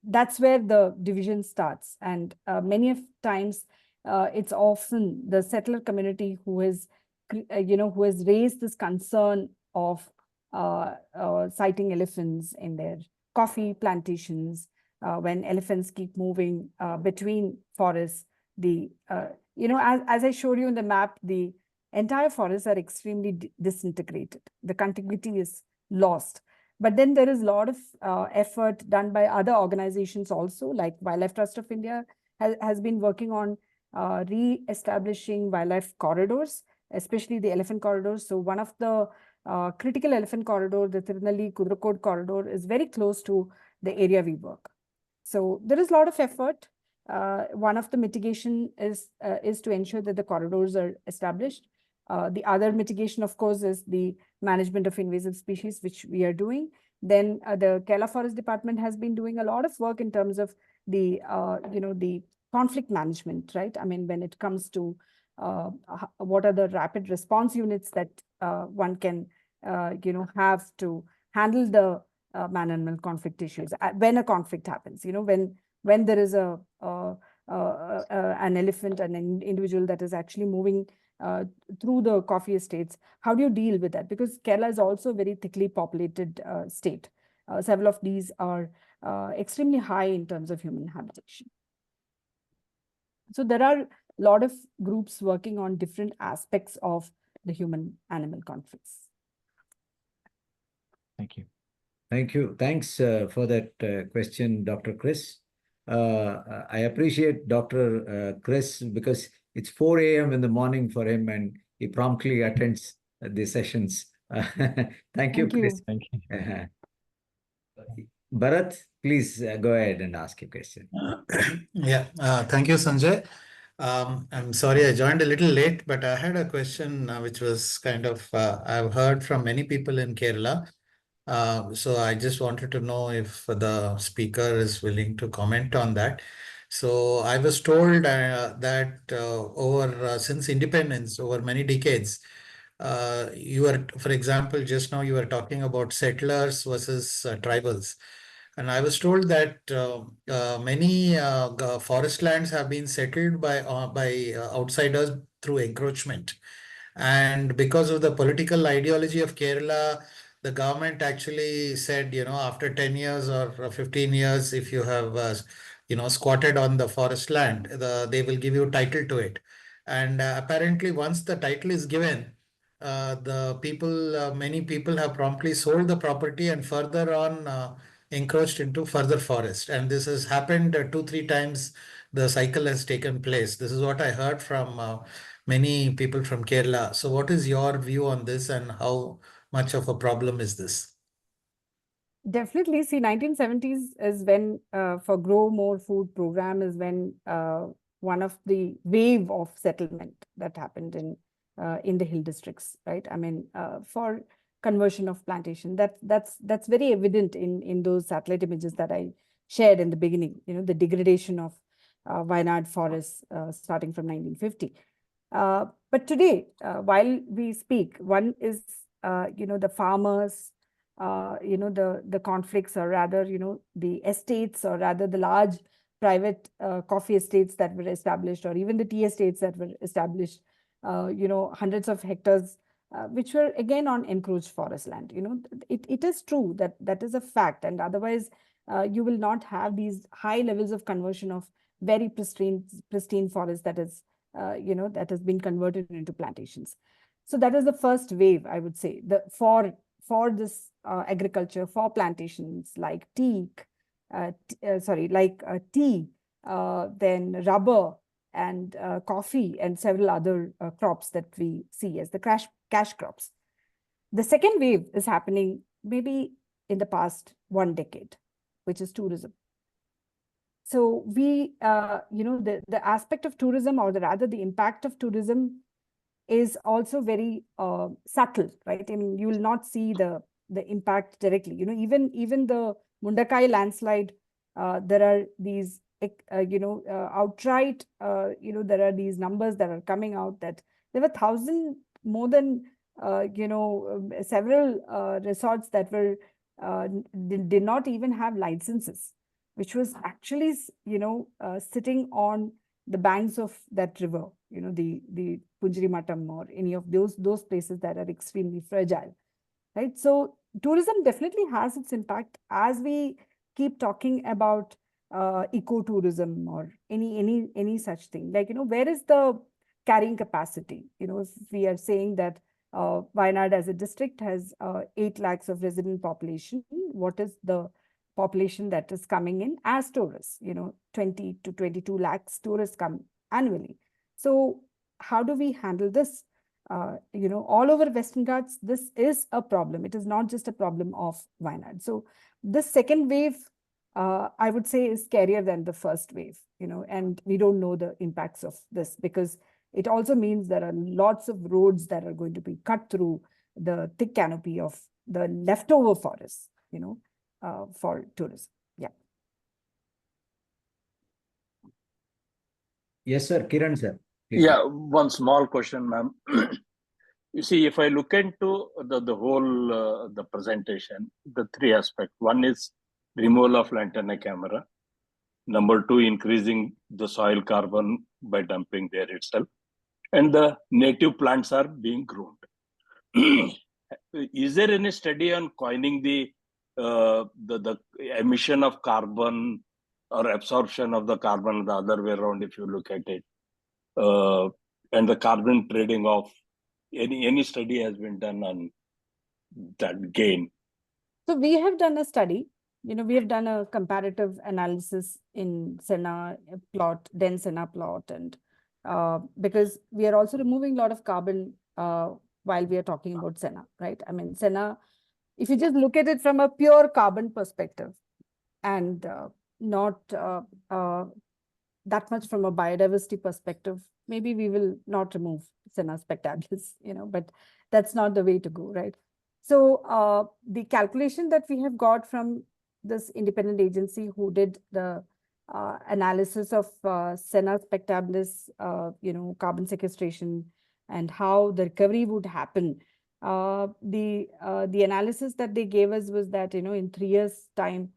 that's where the division starts. And many of times it's often the settler community who has raised this concern of sighting elephants in their coffee plantations, when elephants keep moving between forests. As I showed you in the map, the entire forests are extremely disintegrated. The contiguity is lost. But then there is a lot of effort done by other organizations also, like Wildlife Trust of India has been working on re-establishing wildlife corridors, especially the elephant corridors. So one of the critical elephant corridor, the Tirunelli-Kudrakode corridor, is very close to the area we work. So there is a lot of effort. One of the mitigation is to ensure that the corridors are established. The other mitigation, of course, is the management of invasive species, which we are doing. Then the Kerala Forest Department has been doing a lot of work in terms of the conflict management, right? I mean, when it comes to what are the rapid response units that one can, have to handle the man-animal conflict issues when a conflict happens. When there is an elephant, an individual that is actually moving through the coffee estates, how do you deal with that? Because Kerala is also a very thickly populated state. Several of these are extremely high in terms of human habitation. So there are a lot of groups working on different aspects of the human-animal conflicts. Thank you. Thank you. Thanks for that question, Dr. Chris. I appreciate Dr. Chris because it's 4 a.m. in the morning for him and he promptly attends the sessions. Thank you, Chris. Thank you. Bharat, please go ahead and ask your question. Thank you, Sanjay. I'm sorry I joined a little late, but I had a question which was kind of, I've heard from many people in Kerala. So I just wanted to know if the speaker is willing to comment on that. So I was told that since independence, over many decades, you are, for example, just now you were talking about settlers versus tribals. And I was told that many forest lands have been settled by outsiders through encroachment. And because of the political ideology of Kerala, the government actually said, after 10 years or 15 years, if you have, squatted on the forest land, they will give you title to it. And apparently, once the title is given, many people have promptly sold the property and further on encroached into further forest. And this has happened 2-3 times. The cycle has taken place. This is what I heard from many people from Kerala. So what is your view on this and how much of a problem is this? Definitely. See, 1970s is when for Grow More Food program is when one of the wave of settlement that happened in the hill districts, right? I mean, for conversion of plantation, that's very evident in those satellite images that I shared in the beginning, the degradation of Wayanad forests starting from 1950. But today, while we speak, one is, the farmers, the conflicts, or rather, the estates, or rather the large private coffee estates that were established, or even the tea estates that were established, hundreds of hectares, which were again on encroached forest land. It is true that is a fact, and otherwise you will not have these high levels of conversion of very pristine forest that is, that has been converted into plantations. So that is the first wave, I would say, for this agriculture, for plantations like tea, then rubber and coffee and several other crops that we see as the cash crops. The second wave is happening maybe in the past 1 decade, which is tourism. So we, the aspect of tourism, or rather the impact of tourism, is also very subtle, right? I mean, you will not see the impact directly. Even the Mundakai landslide, there are these, outright, there are these numbers that are coming out that there were more than several resorts that were did not even have licenses, which was actually sitting on the banks of that river, the Punjirimattam or any of those places that are extremely fragile, right? So tourism definitely has its impact. As we keep talking about ecotourism or any such thing. Like, where is the carrying capacity? If we are saying that Wayanad as a district has 8 lakhs of resident population, what is the population that is coming in as tourists? 20 to 22 lakhs tourists come annually. So how do we handle this? All over Western Ghats, this is a problem. It is not just a problem of Wayanad. So this second wave, I would say, is scarier than the first wave, and we don't know the impacts of this, because it also means there are lots of roads that are going to be cut through the thick canopy of the leftover forests, for tourism. Yeah. Yes, sir. Kiran, sir. Please. Yeah, one small question, ma'am. You see, if I look into the whole the presentation, the 3 aspects. One is removal of lantana camera. Number 2, increasing the soil carbon by dumping there itself. And the native plants are being grown. Is there any study on coining the emission of carbon or absorption of the carbon the other way around, if you look at it, and the carbon trading off? Any study has been done on that gain? So we have done a study. We have done a comparative analysis in Senna plot, then Senna plot, and because we are also removing a lot of carbon while we are talking about Senna, right? I mean, Senna, if you just look at it from a pure carbon perspective and not that much from a biodiversity perspective, maybe we will not remove Senna spectaculus, but that's not the way to go, right? So the calculation that we have got from this independent agency who did the analysis of Senna spectaculus, carbon sequestration, and how the recovery would happen. The analysis that they gave us was that, in 3 years' time,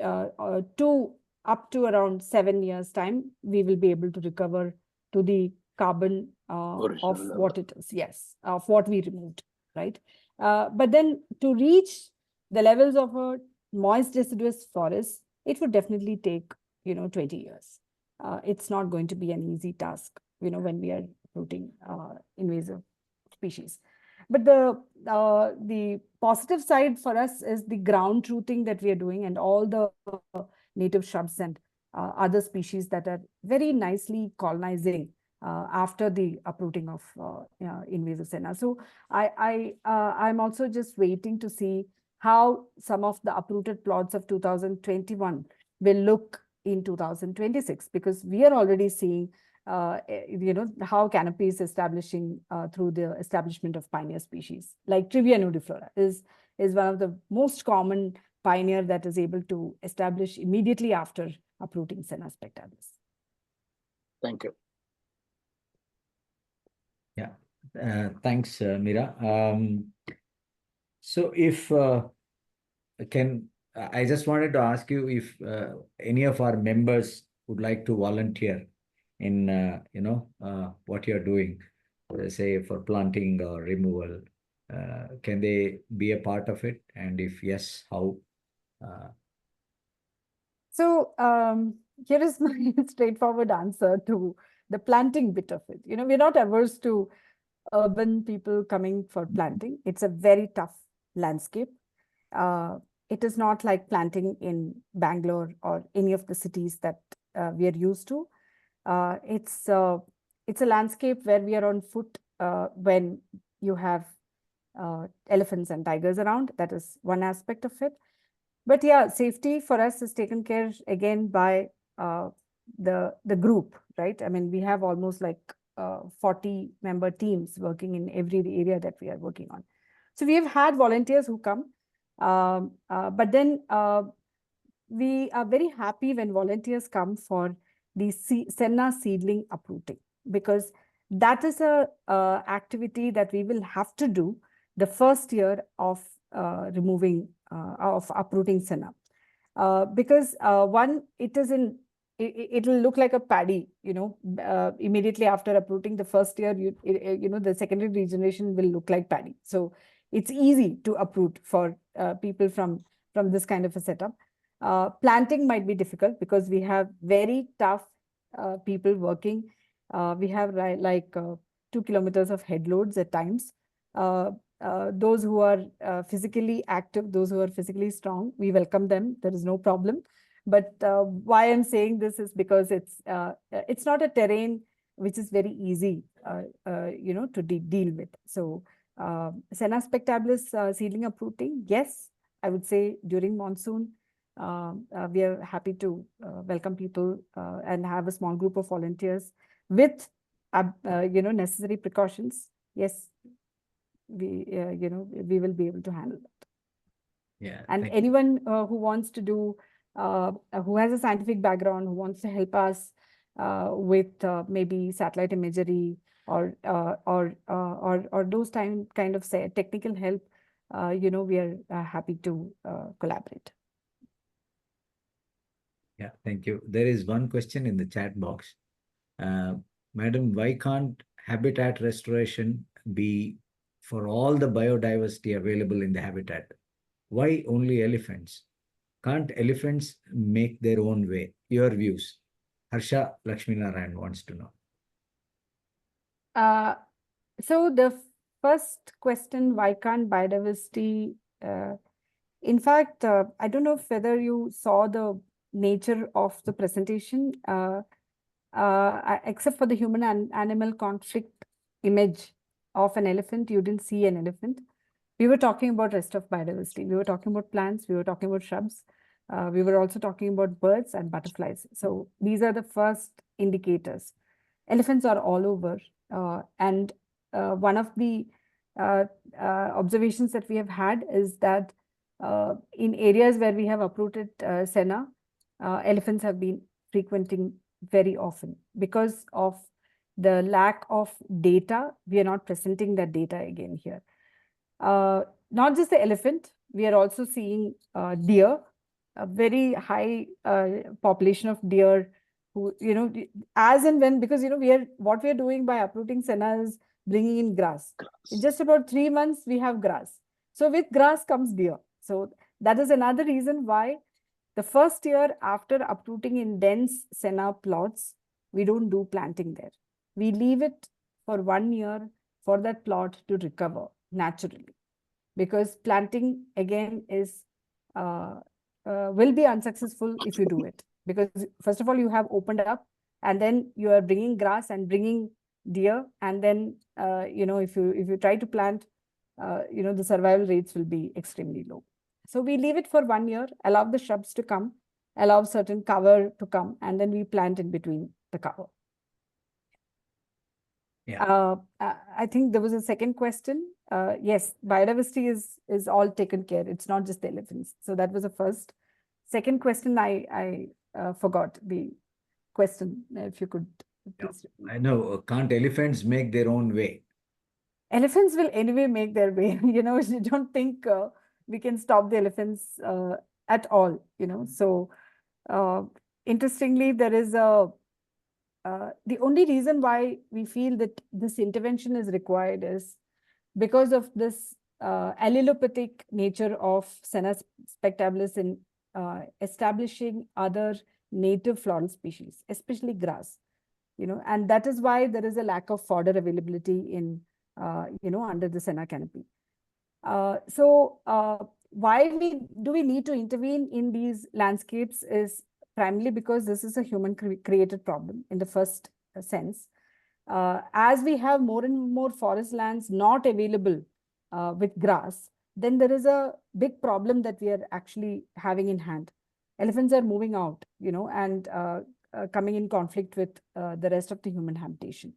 up to around 7 years' time, we will be able to recover to the carbon of what it is, yes, of what we removed, right? But then to reach the levels of a moist deciduous forest, it would definitely take 20 years. It's not going to be an easy task, when we are uprooting invasive species. But the positive side for us is the ground truthing that we are doing, and all the native shrubs and other species that are very nicely colonizing after the uprooting of invasive Senna. So I'm also just waiting to see how some of the uprooted plots of 2021 will look in 2026, because we are already seeing how canopy is establishing through the establishment of pioneer species, like Trivia nudiflora is one of the most common pioneer that is able to establish immediately after uprooting Senna spectaculus. Thank you. Yeah, thanks, Meera. So if I just wanted to ask you if any of our members would like to volunteer in what you're doing, say for planting or removal. Can they be a part of it? And if yes, how? So here is my straightforward answer to the planting bit of it. We're not averse to urban people coming for planting. It's a very tough landscape. It is not like planting in Bangalore or any of the cities that we are used to. It's a landscape where we are on foot when you have elephants and tigers around. That is one aspect of it. But yeah, safety for us is taken care again by the group, right? I mean, we have almost like 40 member teams working in every area that we are working on. So we have had volunteers who come, but then we are very happy when volunteers come for the Senna seedling uprooting, because that is a activity that we will have to do the first year of uprooting Senna, because one, it will look like a paddy, immediately after uprooting the first year, the secondary regeneration will look like paddy. So it's easy to uproot for people from this kind of a setup. Planting might be difficult because we have very tough people working. We have like 2 kilometers of head loads at times. Those who are physically active, those who are physically strong, we welcome them. There is no problem. But why I'm saying this is because it's not a terrain which is very easy, to deal with. So Senna spectabilis seedling uprooting, yes, I would say during monsoon, we are happy to welcome people and have a small group of volunteers with, necessary precautions. Yes, we will be able to handle that. Yeah. And thank you. anyone who wants to do, who has a scientific background, who wants to help us with maybe satellite imagery or those kind of technical help, we are happy to collaborate. Yeah, thank you. There is one question in the chat box. Madam, why can't habitat restoration be for all the biodiversity available in the habitat? Why only elephants? Can't elephants make their own way? Your views. Harsha Lakshminarayan wants to know. So the first question, why can't biodiversity? In fact, I don't know whether you saw the nature of the presentation, except for the human and animal conflict image of an elephant, you didn't see an elephant. We were talking about rest of biodiversity. We were talking about plants, we were talking about shrubs. We were also talking about birds and butterflies. So these are the first indicators. Elephants are all over. And one of the observations that we have had is that in areas where we have uprooted senna, elephants have been frequenting very often. Because of the lack of data, we are not presenting that data again here. Not just the elephant, we are also seeing deer, a very high population of deer who, as and when, because, what we are doing by uprooting senna is bringing in grass. In just about 3 months, we have grass. So with grass comes deer. So that is another reason why the first year after uprooting in dense senna plots, we don't do planting there. We leave it for 1 year for that plot to recover naturally. Because planting again is will be unsuccessful if you do it. Because first of all, you have opened up, and then you are bringing grass and bringing deer, and then if you try to plant, the survival rates will be extremely low. So we leave it for 1 year, allow the shrubs to come, allow certain cover to come, and then we plant in between the cover. Yeah. I think there was a second question. Yes, biodiversity is all taken care. It's not just the elephants. So that was the first. Second question, I forgot the question. If you could please. I know. Can't elephants make their own way? Elephants will anyway make their way. You don't think we can stop the elephants at all. So interestingly, there is the only reason why we feel that this intervention is required is because of this allelopathic nature of Senna spectabilis in establishing other native floral species, especially grass. And that is why there is a lack of fodder availability in under the Senna canopy. So why do we need to intervene in these landscapes is primarily because this is a human created problem in the first sense. As we have more and more forest lands not available with grass, then there is a big problem that we are actually having in hand. Elephants are moving out, and coming in conflict with the rest of the human habitation.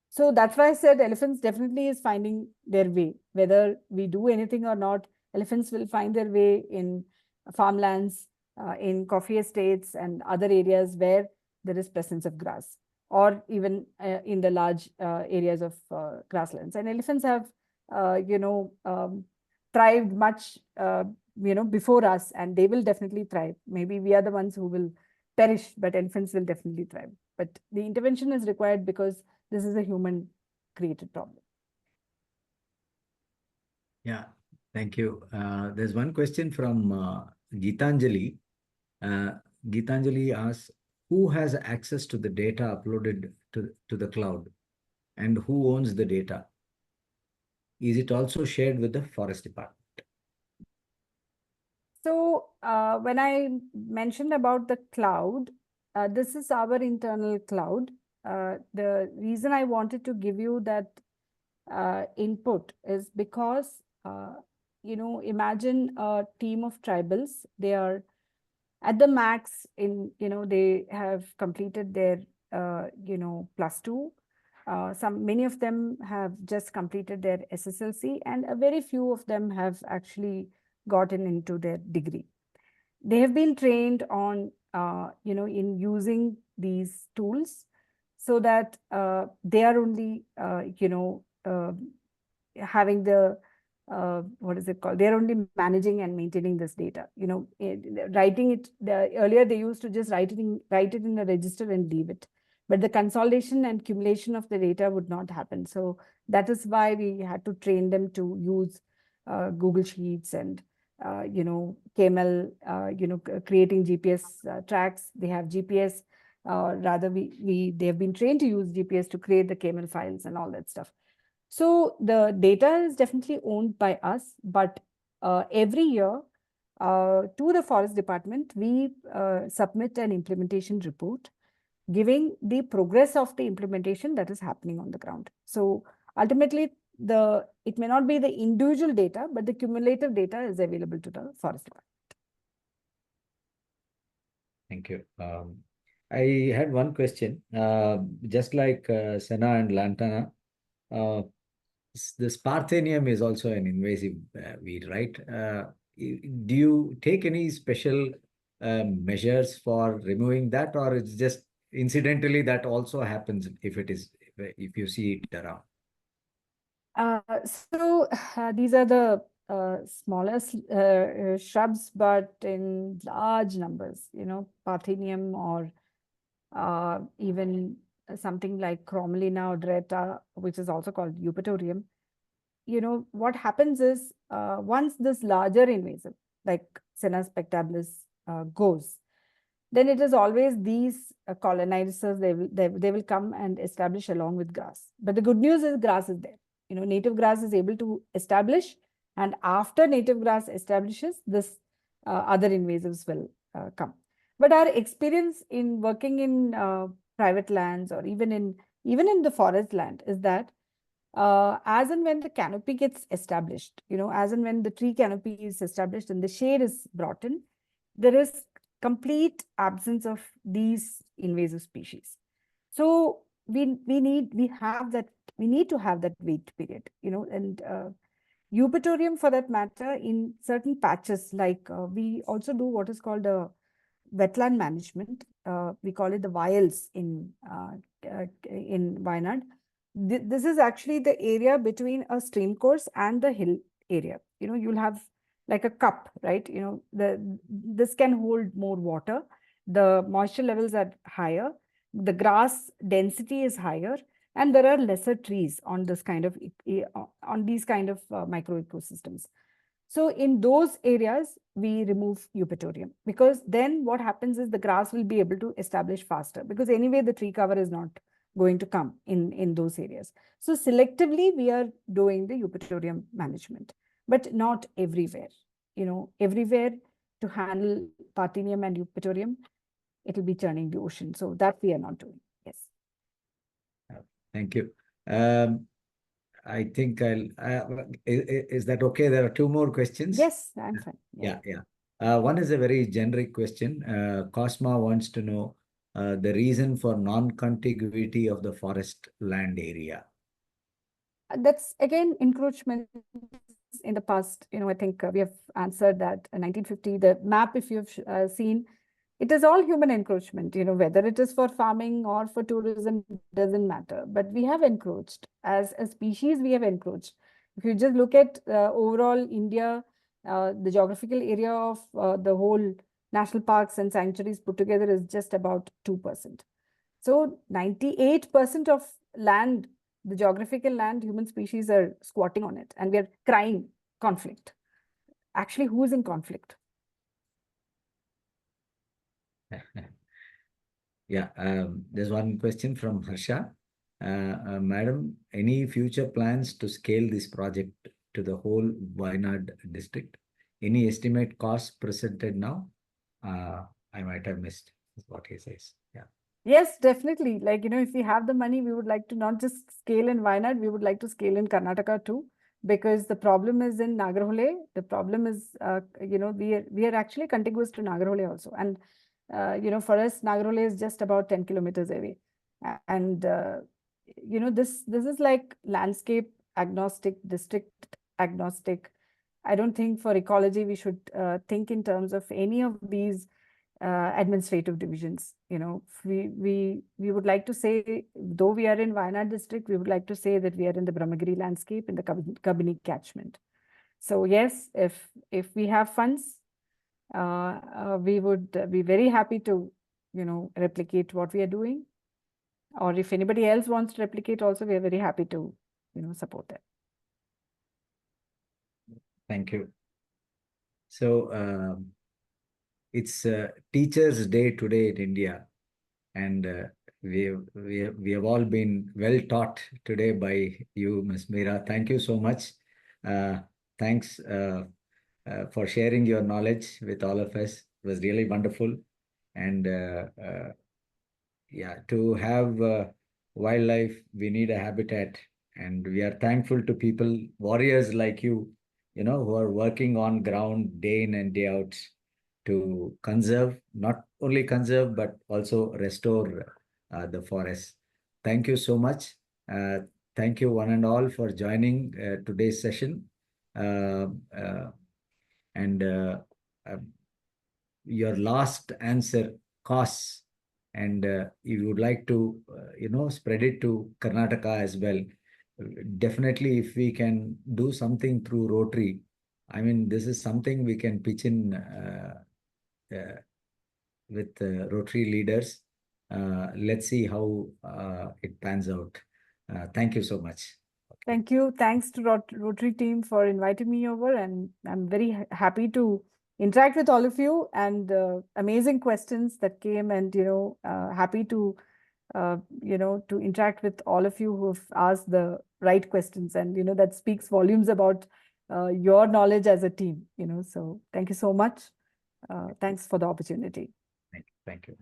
So that's why I said elephants definitely is finding their way. Whether we do anything or not, elephants will find their way in farmlands, in coffee estates and other areas where there is presence of grass, or even in the large areas of grasslands. And elephants have, thrived much, before us, and they will definitely thrive. Maybe we are the ones who will perish, but elephants will definitely thrive. But the intervention is required because this is a human created problem. Yeah, thank you. There's one question from Geetanjali. Geetanjali asks, who has access to the data uploaded to the cloud and who owns the data? Is it also shared with the forest department? So when I mentioned about the cloud, this is our internal cloud. The reason I wanted to give you that input is because, imagine a team of tribals. They are at the max they have completed their, +2. Many of them have just completed their SSLC, and a very few of them have actually gotten into their degree. They have been trained on, in using these tools so that they are only, having the, what is it called? They're only managing and maintaining this data. Writing it, earlier they used to just write it in a register and leave it. But the consolidation and accumulation of the data would not happen. So that is why we had to train them to use Google Sheets and, KML, creating GPS tracks. They have GPS. They have been trained to use GPS to create the KML files and all that stuff. So the data is definitely owned by us, but every year to the forest department, we submit an implementation report giving the progress of the implementation that is happening on the ground. So ultimately, it may not be the individual data, but the cumulative data is available to the forest department. Thank you. I had one question. Just like Senna and Lantana, this Parthenium is also an invasive weed, right? Do you take any special measures for removing that, or it's just incidentally that also happens if you see it around? These are the smallest shrubs, but in large numbers, Parthenium or even something like Chromalina odorata, which is also called Eupatorium. What happens is once this larger invasive, like Senna spectabilis, goes, then it is always these colonizers, they will come and establish along with grass. But the good news is grass is there. Native grass is able to establish, and after native grass establishes, this other invasives will come. But our experience in working in private lands or even in the forest land is that as and when the canopy gets established, as and when the tree canopy is established and the shade is brought in, there is complete absence of these invasive species. So we need to have that wait period, and Eupatorium, for that matter, in certain patches, like we also do what is called a wetland management. We call it the vials in Wayanad. This is actually the area between a stream course and the hill area. You'll have like a cup, right? This can hold more water. The moisture levels are higher. The grass density is higher, and there are lesser trees on these kind of micro ecosystems. So in those areas, we remove Eupatorium, because then what happens is the grass will be able to establish faster, because anyway the tree cover is not going to come in those areas. So selectively we are doing the Eupatorium management, but not everywhere. Everywhere to handle Parthenium and Eupatorium, it will be churning the ocean. So that we are not doing. Yes. Thank you. I think is that okay? There are two more questions. Yes, I'm fine. Yeah. One is a very generic question. Cosma wants to know the reason for non-contiguity of the forest land area. That's again encroachment in the past. I think we have answered that in 1950. The map, if you've seen, it is all human encroachment. Whether it is for farming or for tourism, doesn't matter. But we have encroached as a species. We have encroached. If you just look at overall India, the geographical area of the whole national parks and sanctuaries put together is just about 2%. So 98% of land, the geographical land, human species are squatting on it, and we are crying conflict. Actually, who is in conflict? Yeah, there's one question from Harsha. Madam, any future plans to scale this project to the whole Wayanad district? Any estimate cost presented now? I might have missed, is what he says. Yeah. Yes, definitely. Like, if we have the money, we would like to not just scale in Wayanad, we would like to scale in Karnataka too, because the problem is in Nagarhole. The problem is, we are actually contiguous to Nagarhole also. And, for us, Nagarhole is just about 10 kilometers away. And, this is like landscape agnostic, district agnostic. I don't think for ecology, we should think in terms of any of these administrative divisions. We would like to say, though we are in Wayanad district, we would like to say that we are in the Brahmagiri landscape in the Kabini catchment. So yes, if we have funds, we would be very happy to, replicate what we are doing. Or if anybody else wants to replicate also, we are very happy to, support that. Thank you. So, it's Teachers' Day today in India, and we have all been well taught today by you, Ms. Meera. Thank you so much. Thanks for sharing your knowledge with all of us. It was really wonderful, and yeah, to have wildlife, we need a habitat, and we are thankful to people, warriors like you, who are working on ground day in and day out to conserve, not only conserve, but also restore the forest. Thank you so much. Thank you one and all for joining today's session. Your last answer, costs, and you would like to, spread it to Karnataka as well. Definitely, if we can do something through Rotary, I mean, this is something we can pitch in with Rotary leaders. Let's see how it pans out. Thank you so much. Thank you. Thanks to Rotary team for inviting me over, and I'm very happy to interact with all of you, and amazing questions that came, and happy to to interact with all of you who have asked the right questions, and that speaks volumes about your knowledge as a team. So thank you so much. Thanks for the opportunity. Thank you.